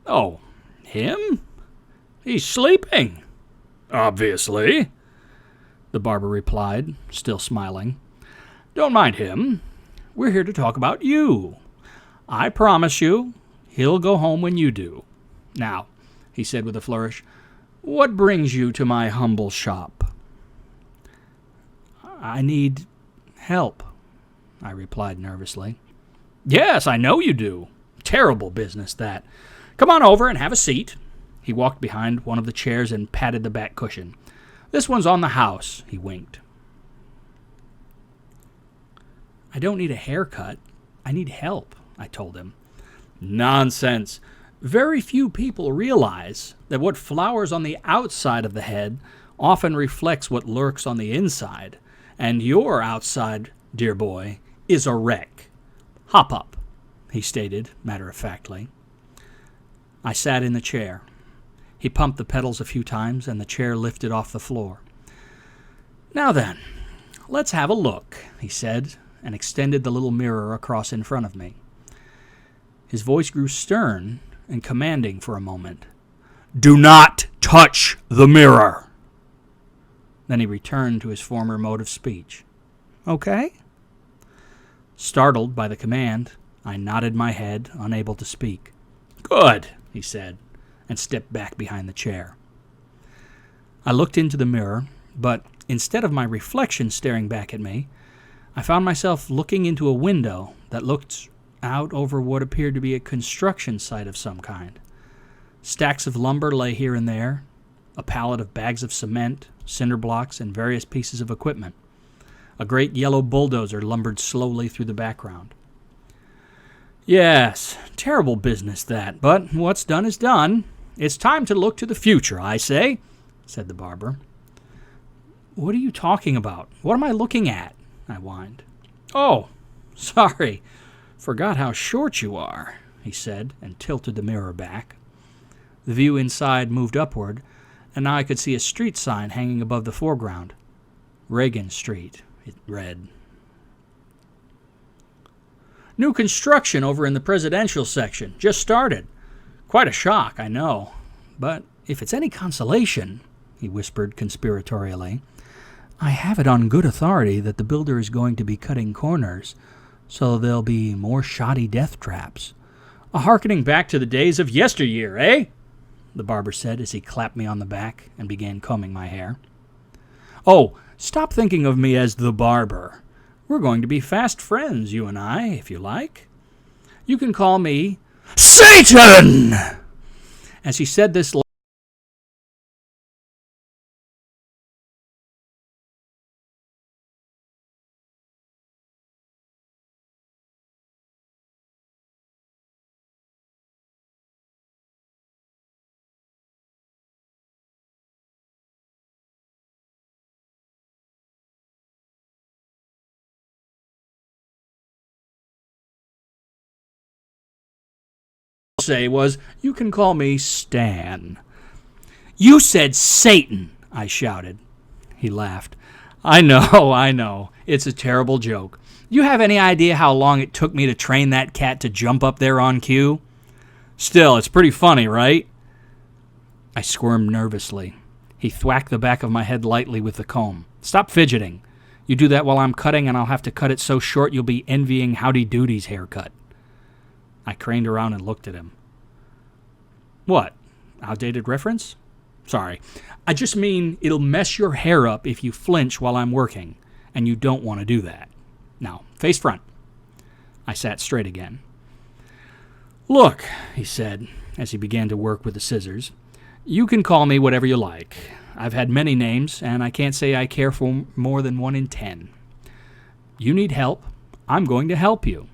"Oh, him? He's sleeping." "Obviously," the barber replied, still smiling. "Don't mind him. We're here to talk about you. I promise you, he'll go home when you do. Now," he said with a flourish, "what brings you to my humble shop?" "I need help," I replied nervously. "Yes, I know you do. Terrible business, that. Come on over and have a seat." He walked behind one of the chairs and patted the back cushion. "This one's on the house," he winked. "I don't need a haircut. I need help," I told him. "Nonsense. Very few people realize that what flowers on the outside of the head often reflects what lurks on the inside, and your outside, dear boy, is a wreck. Hop up," he stated matter-of-factly. I sat in the chair. He pumped the pedals a few times, and the chair lifted off the floor. "Now then, let's have a look," he said, and extended the little mirror across in front of me. His voice grew stern and commanding for a moment. "Do not touch the mirror." Then he returned to his former mode of speech. "Okay?" Startled by the command, I nodded my head, unable to speak. "Good," he said, and stepped back behind the chair. I looked into the mirror, but instead of my reflection staring back at me, I found myself looking into a window that looked out over what appeared to be a construction site of some kind. Stacks of lumber lay here and there, a pallet of bags of cement, cinder blocks, and various pieces of equipment. A great yellow bulldozer lumbered slowly through the background. "Yes, terrible business that, but what's done is done. It's time to look to the future, I say," said the barber. "What are you talking about? What am I looking at?" I whined. "Oh, sorry. Forgot how short you are," he said, and tilted the mirror back. The view inside moved upward, and now I could see a street sign hanging above the foreground. Reagan Street, it read. "New construction over in the presidential section. Just started. Quite a shock, I know. But if it's any consolation," he whispered conspiratorially, "I have it on good authority that the builder is going to be cutting corners, so there'll be more shoddy death traps." "A hearkening back to the days of yesteryear, eh?" the barber said as he clapped me on the back and began combing my hair. "Oh, stop thinking of me as the barber. We're going to be fast friends, you and I, if you like. You can call me Satan!" As he said this say was, "You can call me Stan." "You said Satan," I shouted. He laughed. I know. It's a terrible joke. You have any idea how long it took me to train that cat to jump up there on cue? Still, it's pretty funny, right? I squirmed nervously. He thwacked the back of my head lightly with the comb. "Stop fidgeting. You do that while I'm cutting, and I'll have to cut it so short you'll be envying Howdy Doody's haircut." I craned around and looked at him. "What? Outdated reference? Sorry. I just mean it'll mess your hair up if you flinch while I'm working, and you don't want to do that. Now, face front." I sat straight again. "Look," he said, as he began to work with the scissors, "you can call me whatever you like. I've had many names, and I can't say I care for more than 1 in 10. You need help. I'm going to help you.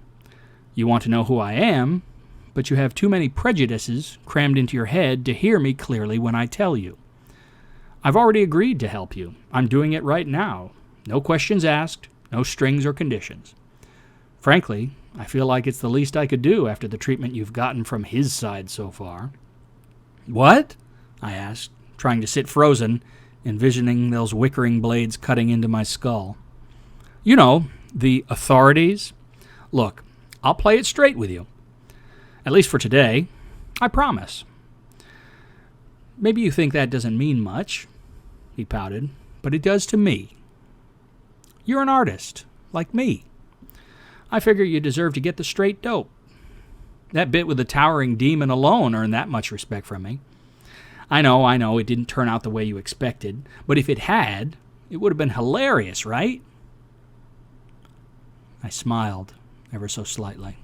You want to know who I am, but you have too many prejudices crammed into your head to hear me clearly when I tell you. I've already agreed to help you. I'm doing it right now. No questions asked, no strings or conditions. Frankly, I feel like it's the least I could do after the treatment you've gotten from his side so far." "What?" I asked, trying to sit frozen, envisioning those wickering blades cutting into my skull. "You know, the authorities. Look, I'll play it straight with you. At least for today. I promise." "Maybe you think that doesn't mean much," he pouted, "but it does to me. You're an artist, like me. I figure you deserve to get the straight dope. That bit with the towering demon alone earned that much respect from me. I know, it didn't turn out the way you expected, but if it had, it would have been hilarious, right?" I smiled, ever so slightly.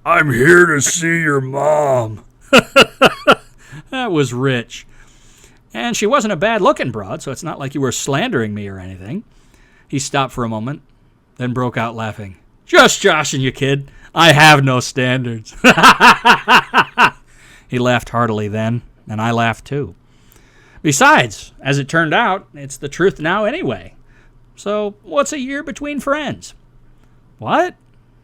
"I'm here to see your mom." That was rich. "And she wasn't a bad-looking broad, so it's not like you were slandering me or anything." He stopped for a moment, then broke out laughing. "Just joshing you, kid. I have no standards." He laughed heartily then, and I laughed too. "Besides, as it turned out, it's the truth now anyway. So what's a year between friends?" "What?"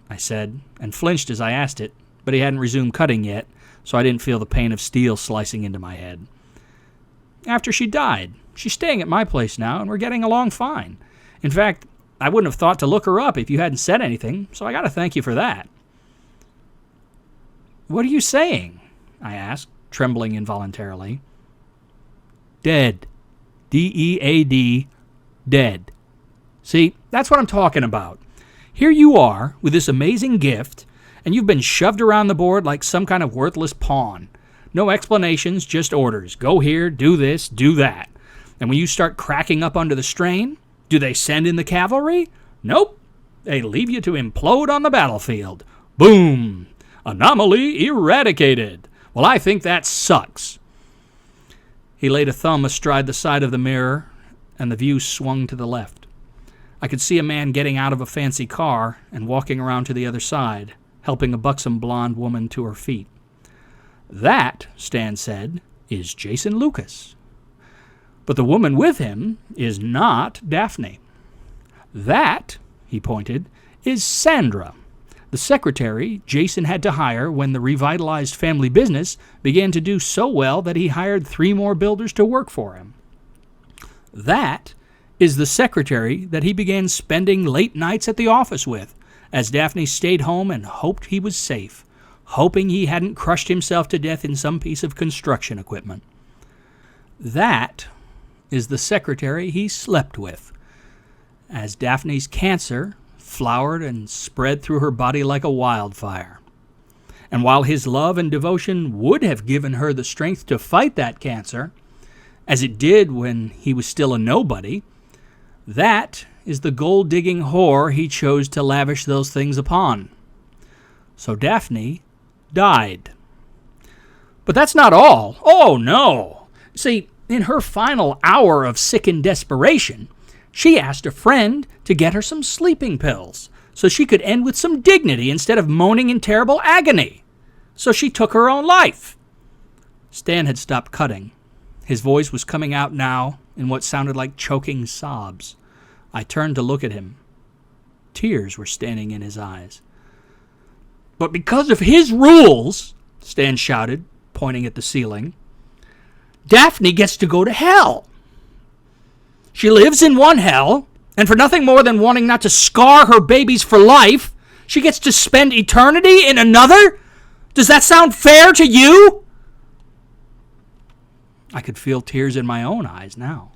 I said, and flinched as I asked it, but he hadn't resumed cutting yet, so I didn't feel the pain of steel slicing into my head. "After she died. She's staying at my place now, and we're getting along fine. In fact, I wouldn't have thought to look her up if you hadn't said anything, so I got to thank you for that." "What are you saying?" I asked, trembling involuntarily. "Dead. D-E-A-D. Dead. See, that's what I'm talking about. Here you are with this amazing gift, and you've been shoved around the board like some kind of worthless pawn. No explanations, just orders. Go here, do this, do that. And when you start cracking up under the strain, do they send in the cavalry? Nope. They leave you to implode on the battlefield. Boom! Anomaly eradicated. Well, I think that sucks." He laid a thumb astride the side of the mirror, and the view swung to the left. I could see a man getting out of a fancy car and walking around to the other side, helping a buxom blonde woman to her feet. "That," Stan said, "is Jason Lucas. But the woman with him is not Daphne. That," he pointed, "is Sandra, the secretary Jason had to hire when the revitalized family business began to do so well that he hired 3 more builders to work for him. That is the secretary that he began spending late nights at the office with, as Daphne stayed home and hoped he was safe, hoping he hadn't crushed himself to death in some piece of construction equipment. That is the secretary he slept with, as Daphne's cancer flowered and spread through her body like a wildfire. And while his love and devotion would have given her the strength to fight that cancer, as it did when he was still a nobody, that is the gold-digging whore he chose to lavish those things upon. So Daphne died. But that's not all. Oh, no. See, in her final hour of sickened desperation, she asked a friend to get her some sleeping pills so she could end with some dignity instead of moaning in terrible agony. So she took her own life. Stan had stopped cutting. His voice was coming out now in what sounded like choking sobs. I turned to look at him. Tears were standing in his eyes. But because of his rules, Stan shouted, pointing at the ceiling, Daphne gets to go to hell. She lives in one hell, and for nothing more than wanting not to scar her babies for life, she gets to spend eternity in another? Does that sound fair to you? I could feel tears in my own eyes now.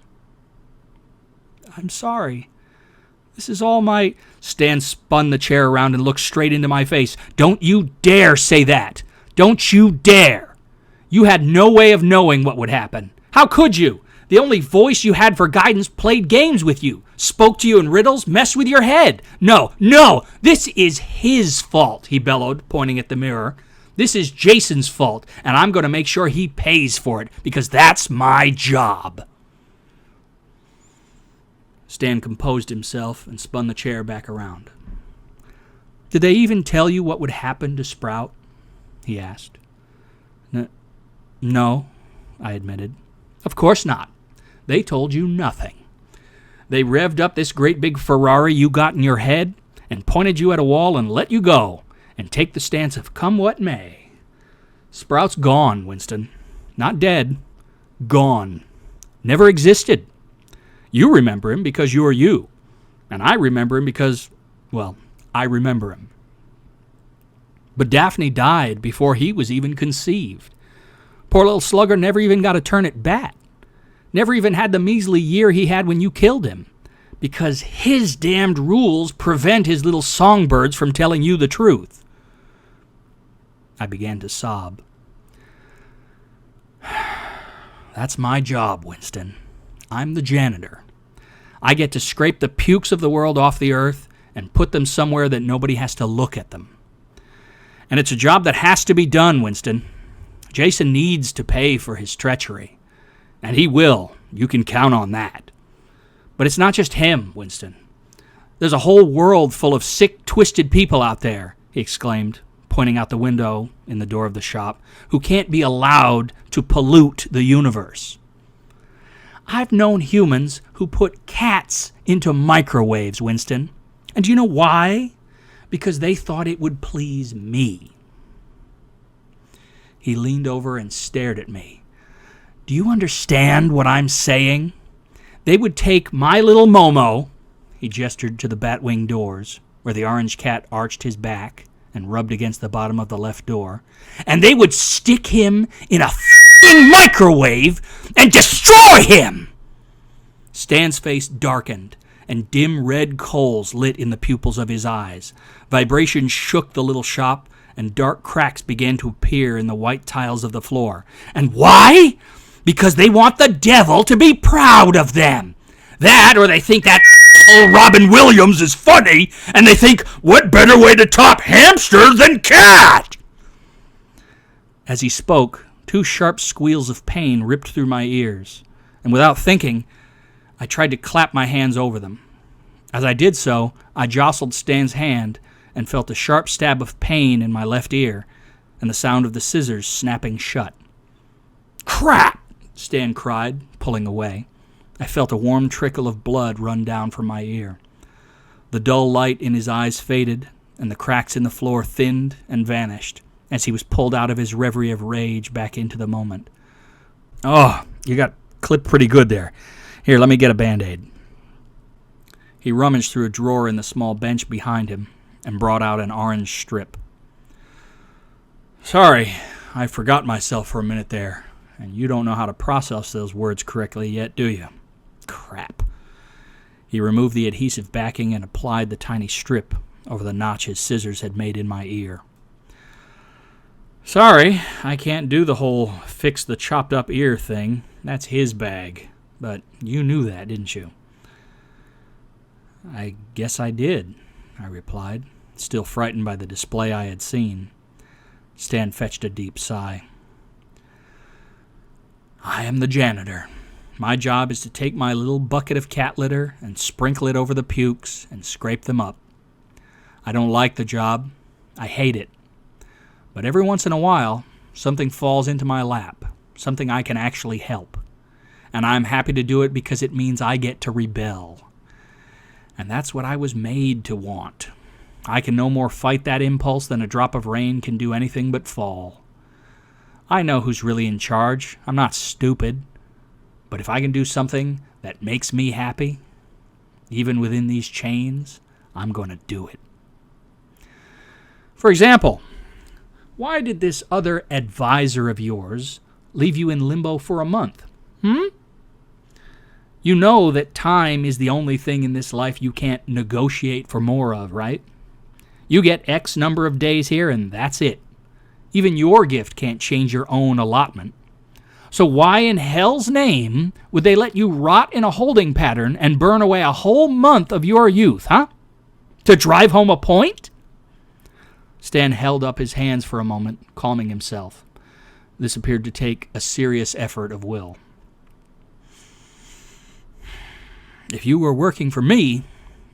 I'm sorry. This is all my... Stan spun the chair around and looked straight into my face. Don't you dare say that. Don't you dare. You had no way of knowing what would happen. How could you? The only voice you had for guidance played games with you, spoke to you in riddles, messed with your head. No, this is his fault, he bellowed, pointing at the mirror. This is Jason's fault, and I'm going to make sure he pays for it, because that's my job. Stan composed himself and spun the chair back around. Did they even tell you what would happen to Sprout? He asked. No, I admitted. Of course not. They told you nothing. They revved up this great big Ferrari you got in your head and pointed you at a wall and let you go and take the stance of come what may. Sprout's gone, Winston. Not dead. Gone. Never existed. You remember him because you are you. And I remember him because, well, I remember him. But Daphne died before he was even conceived. Poor little slugger never even got a turn at bat. Never even had the measly year he had when you killed him. Because his damned rules prevent his little songbirds from telling you the truth. I began to sob. That's my job, Winston. I'm the janitor. I get to scrape the pukes of the world off the earth and put them somewhere that nobody has to look at them. And it's a job that has to be done, Winston. Jason needs to pay for his treachery. And he will. You can count on that. But it's not just him, Winston. There's a whole world full of sick, twisted people out there, he exclaimed, pointing out the window in the door of the shop, who can't be allowed to pollute the universe. I've known humans who put cats into microwaves, Winston. And do you know why? Because they thought it would please me. He leaned over and stared at me. Do you understand what I'm saying? They would take my little Momo, he gestured to the batwing doors, where the orange cat arched his back and rubbed against the bottom of the left door, and they would stick him in a f***ing microwave and destroy him! Stan's face darkened, and dim red coals lit in the pupils of his eyes. Vibrations shook the little shop, and dark cracks began to appear in the white tiles of the floor. And why? Because they want the devil to be proud of them. That, or they think that old Robin Williams is funny, and they think, what better way to top hamster than cat? As he spoke, two sharp squeals of pain ripped through my ears, and without thinking, I tried to clap my hands over them. As I did so, I jostled Stan's hand and felt a sharp stab of pain in my left ear and the sound of the scissors snapping shut. Crap! Stan cried, pulling away. I felt a warm trickle of blood run down from my ear. The dull light in his eyes faded, and the cracks in the floor thinned and vanished as he was pulled out of his reverie of rage back into the moment. Oh, you got clipped pretty good there. Here, let me get a Band-Aid. He rummaged through a drawer in the small bench behind him and brought out an orange strip. Sorry, I forgot myself for a minute there. And you don't know how to process those words correctly yet, do you? Crap. He removed the adhesive backing and applied the tiny strip over the notch his scissors had made in my ear. Sorry, I can't do the whole fix the chopped up ear thing. That's his bag. But you knew that, didn't you? I guess I did, I replied, still frightened by the display I had seen. Stan fetched a deep sigh. I am the janitor. My job is to take my little bucket of cat litter and sprinkle it over the pukes and scrape them up. I don't like the job. I hate it. But every once in a while, something falls into my lap, something I can actually help. And I'm happy to do it because it means I get to rebel. And that's what I was made to want. I can no more fight that impulse than a drop of rain can do anything but fall. I know who's really in charge. I'm not stupid. But if I can do something that makes me happy, even within these chains, I'm going to do it. For example, why did this other advisor of yours leave you in limbo for a month? You know that time is the only thing in this life you can't negotiate for more of, right? You get X number of days here and that's it. Even your gift can't change your own allotment. So why in hell's name would they let you rot in a holding pattern and burn away a whole month of your youth, huh? To drive home a point? Stan held up his hands for a moment, calming himself. This appeared to take a serious effort of will. If you were working for me,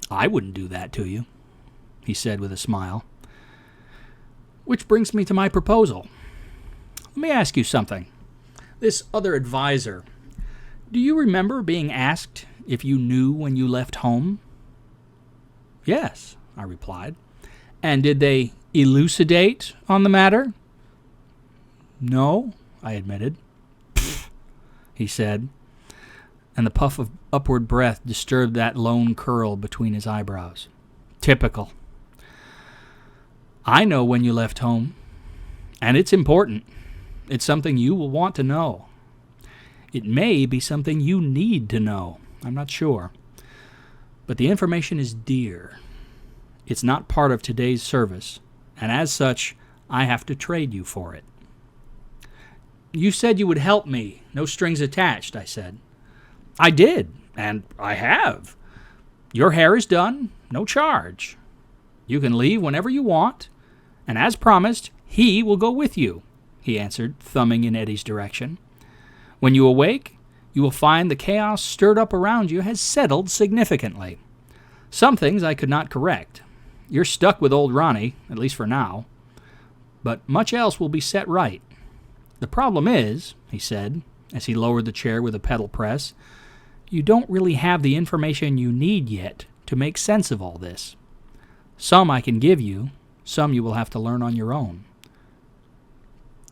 I wouldn't do that to you, he said with a smile. Which brings me to my proposal. Let me ask you something. This other advisor, do you remember being asked if you knew when you left home? Yes, I replied. And did they elucidate on the matter? No, I admitted. Pfft, he said, and the puff of upward breath disturbed that lone curl between his eyebrows. Typical. I know when you left home, and it's important. It's something you will want to know. It may be something you need to know. I'm not sure. But the information is dear. It's not part of today's service, and as such, I have to trade you for it. You said you would help me, no strings attached, I said. I did, and I have. Your hair is done, no charge. You can leave whenever you want, and as promised, he will go with you, he answered, thumbing in Eddie's direction. When you awake, you will find the chaos stirred up around you has settled significantly. Some things I could not correct. You're stuck with old Ronnie, at least for now. But much else will be set right. The problem is, he said, as he lowered the chair with a pedal press, you don't really have the information you need yet to make sense of all this. Some I can give you, some you will have to learn on your own.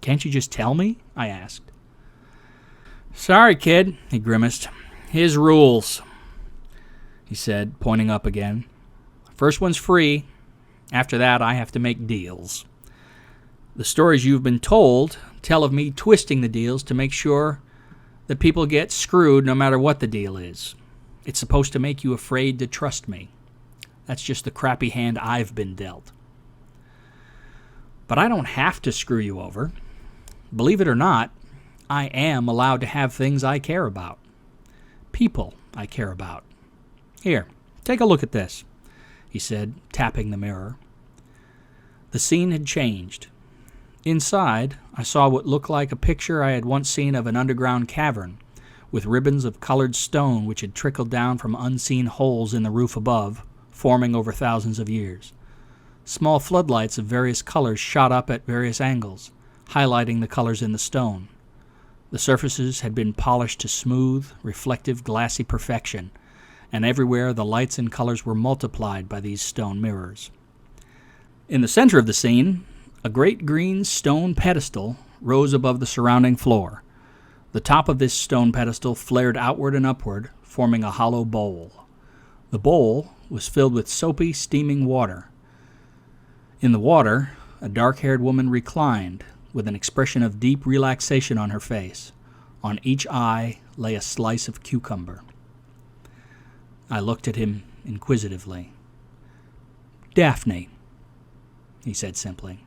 Can't you just tell me? I asked. Sorry, kid, he grimaced. His rules, he said, pointing up again. First one's free. After that, I have to make deals. The stories you've been told tell of me twisting the deals to make sure that people get screwed no matter what the deal is. It's supposed to make you afraid to trust me. That's just the crappy hand I've been dealt. But I don't have to screw you over. Believe it or not, I am allowed to have things I care about. People I care about. Here, take a look at this, he said, tapping the mirror. The scene had changed. Inside, I saw what looked like a picture I had once seen of an underground cavern, with ribbons of colored stone which had trickled down from unseen holes in the roof above, forming over thousands of years. Small floodlights of various colors shot up at various angles, highlighting the colors in the stone. The surfaces had been polished to smooth, reflective, glassy perfection, and everywhere the lights and colors were multiplied by these stone mirrors. In the center of the scene, a great green stone pedestal rose above the surrounding floor. The top of this stone pedestal flared outward and upward, forming a hollow bowl. The bowl was filled with soapy, steaming water. In the water, a dark-haired woman reclined, with an expression of deep relaxation on her face. On each eye lay a slice of cucumber. I looked at him inquisitively. Daphne, he said simply.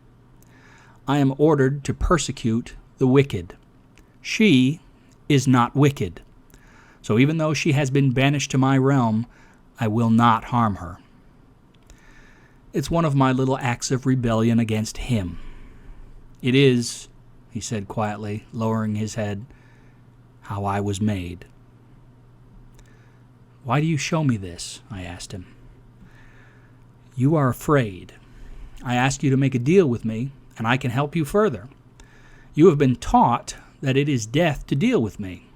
I am ordered to persecute the wicked. She is not wicked. So even though she has been banished to my realm, I will not harm her. It's one of my little acts of rebellion against him. It is, he said quietly, lowering his head, how I was made. Why do you show me this? I asked him. You are afraid. I ask you to make a deal with me, and I can help you further. You have been taught that it is death to deal with me.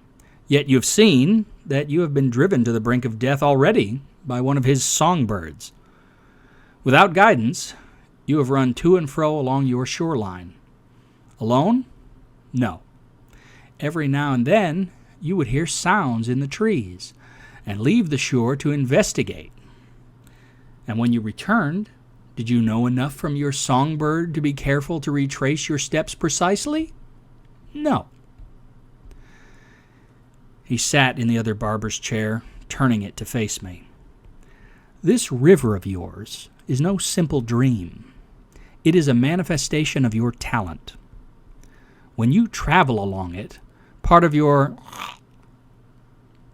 Yet you have seen that you have been driven to the brink of death already by one of his songbirds. Without guidance, you have run to and fro along your shoreline. Alone? No. Every now and then, you would hear sounds in the trees and leave the shore to investigate. And when you returned, did you know enough from your songbird to be careful to retrace your steps precisely? No. He sat in the other barber's chair, turning it to face me. This river of yours is no simple dream. It is a manifestation of your talent. When you travel along it, part of your...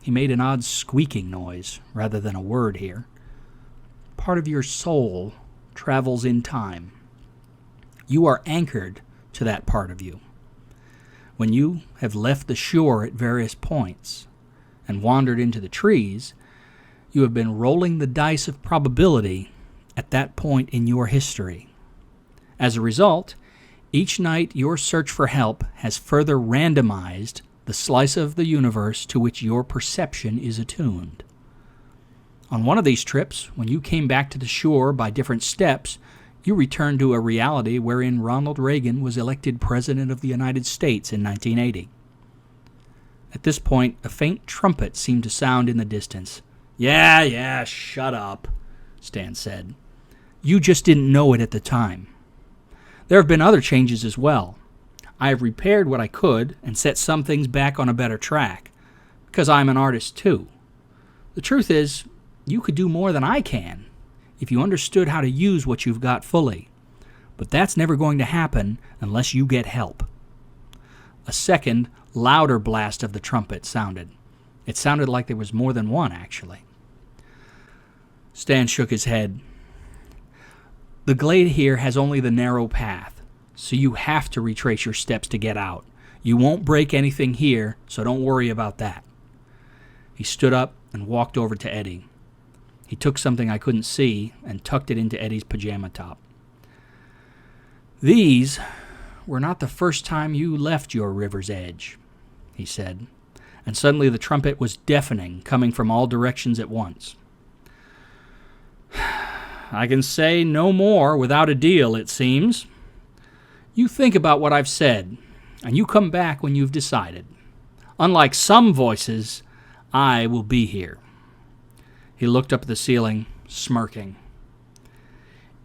He made an odd squeaking noise rather than a word here. Part of your soul travels in time. You are anchored to that part of you. When you have left the shore at various points and wandered into the trees, you have been rolling the dice of probability at that point in your history. As a result, each night your search for help has further randomized the slice of the universe to which your perception is attuned. On one of these trips, when you came back to the shore by different steps, you returned to a reality wherein Ronald Reagan was elected President of the United States in 1980. At this point, a faint trumpet seemed to sound in the distance. Yeah, shut up, Stan said. You just didn't know it at the time. There have been other changes as well. I have repaired what I could and set some things back on a better track, because I'm an artist too. The truth is, you could do more than I can if you understood how to use what you've got fully. But that's never going to happen unless you get help. A second, louder blast of the trumpet sounded. It sounded like there was more than one, actually. Stan shook his head. The glade here has only the narrow path, so you have to retrace your steps to get out. You won't break anything here, so don't worry about that. He stood up and walked over to Eddie. He took something I couldn't see and tucked it into Eddie's pajama top. These were not the first time you left your river's edge, he said, and suddenly the trumpet was deafening, coming from all directions at once. I can say no more without a deal, it seems. You think about what I've said, and you come back when you've decided. Unlike some voices, I will be here. He looked up at the ceiling, smirking.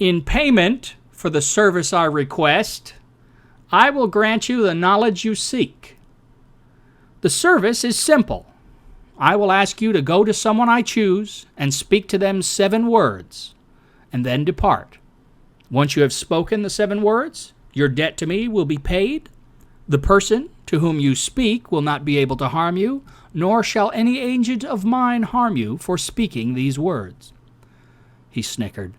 In payment for the service I request, I will grant you the knowledge you seek. The service is simple. I will ask you to go to someone I choose and speak to them 7 words, and then depart. Once you have spoken the 7 words, your debt to me will be paid. The person to whom you speak will not be able to harm you, nor shall any agent of mine harm you for speaking these words. He snickered.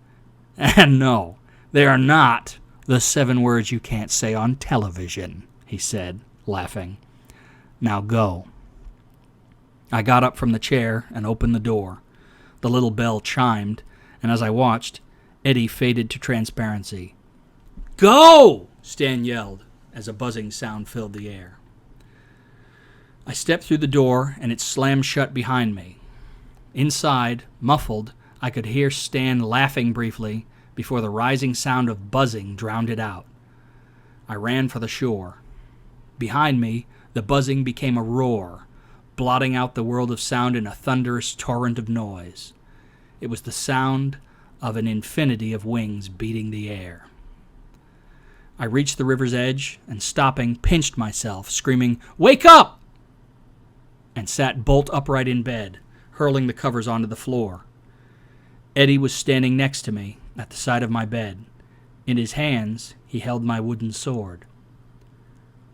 And no, they are not the 7 words you can't say on television, he said, laughing. Now go. I got up from the chair and opened the door. The little bell chimed, and as I watched, Eddie faded to transparency. Go! Stan yelled as a buzzing sound filled the air. I stepped through the door, and it slammed shut behind me. Inside, muffled, I could hear Stan laughing briefly before the rising sound of buzzing drowned it out. I ran for the shore. Behind me, the buzzing became a roar, blotting out the world of sound in a thunderous torrent of noise. It was the sound of an infinity of wings beating the air. I reached the river's edge and, stopping, pinched myself, screaming, "Wake up!" and sat bolt upright in bed, hurling the covers onto the floor. Eddie was standing next to me at the side of my bed. In his hands, he held my wooden sword.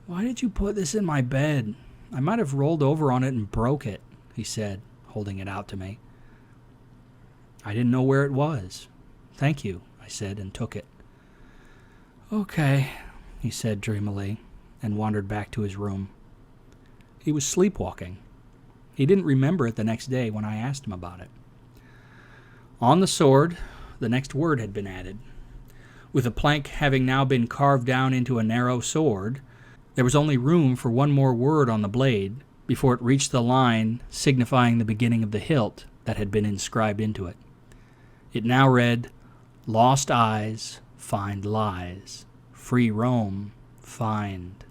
"Why did you put this in my bed? I might have rolled over on it and broke it," he said, holding it out to me. I didn't know where it was. "Thank you," I said, and took it. "Okay," he said dreamily, and wandered back to his room. He was sleepwalking. He didn't remember it the next day when I asked him about it. On the sword, the next word had been added. With the plank having now been carved down into a narrow sword, there was only room for one more word on the blade before it reached the line signifying the beginning of the hilt that had been inscribed into it. It now read, Lost eyes find lies. Free roam find.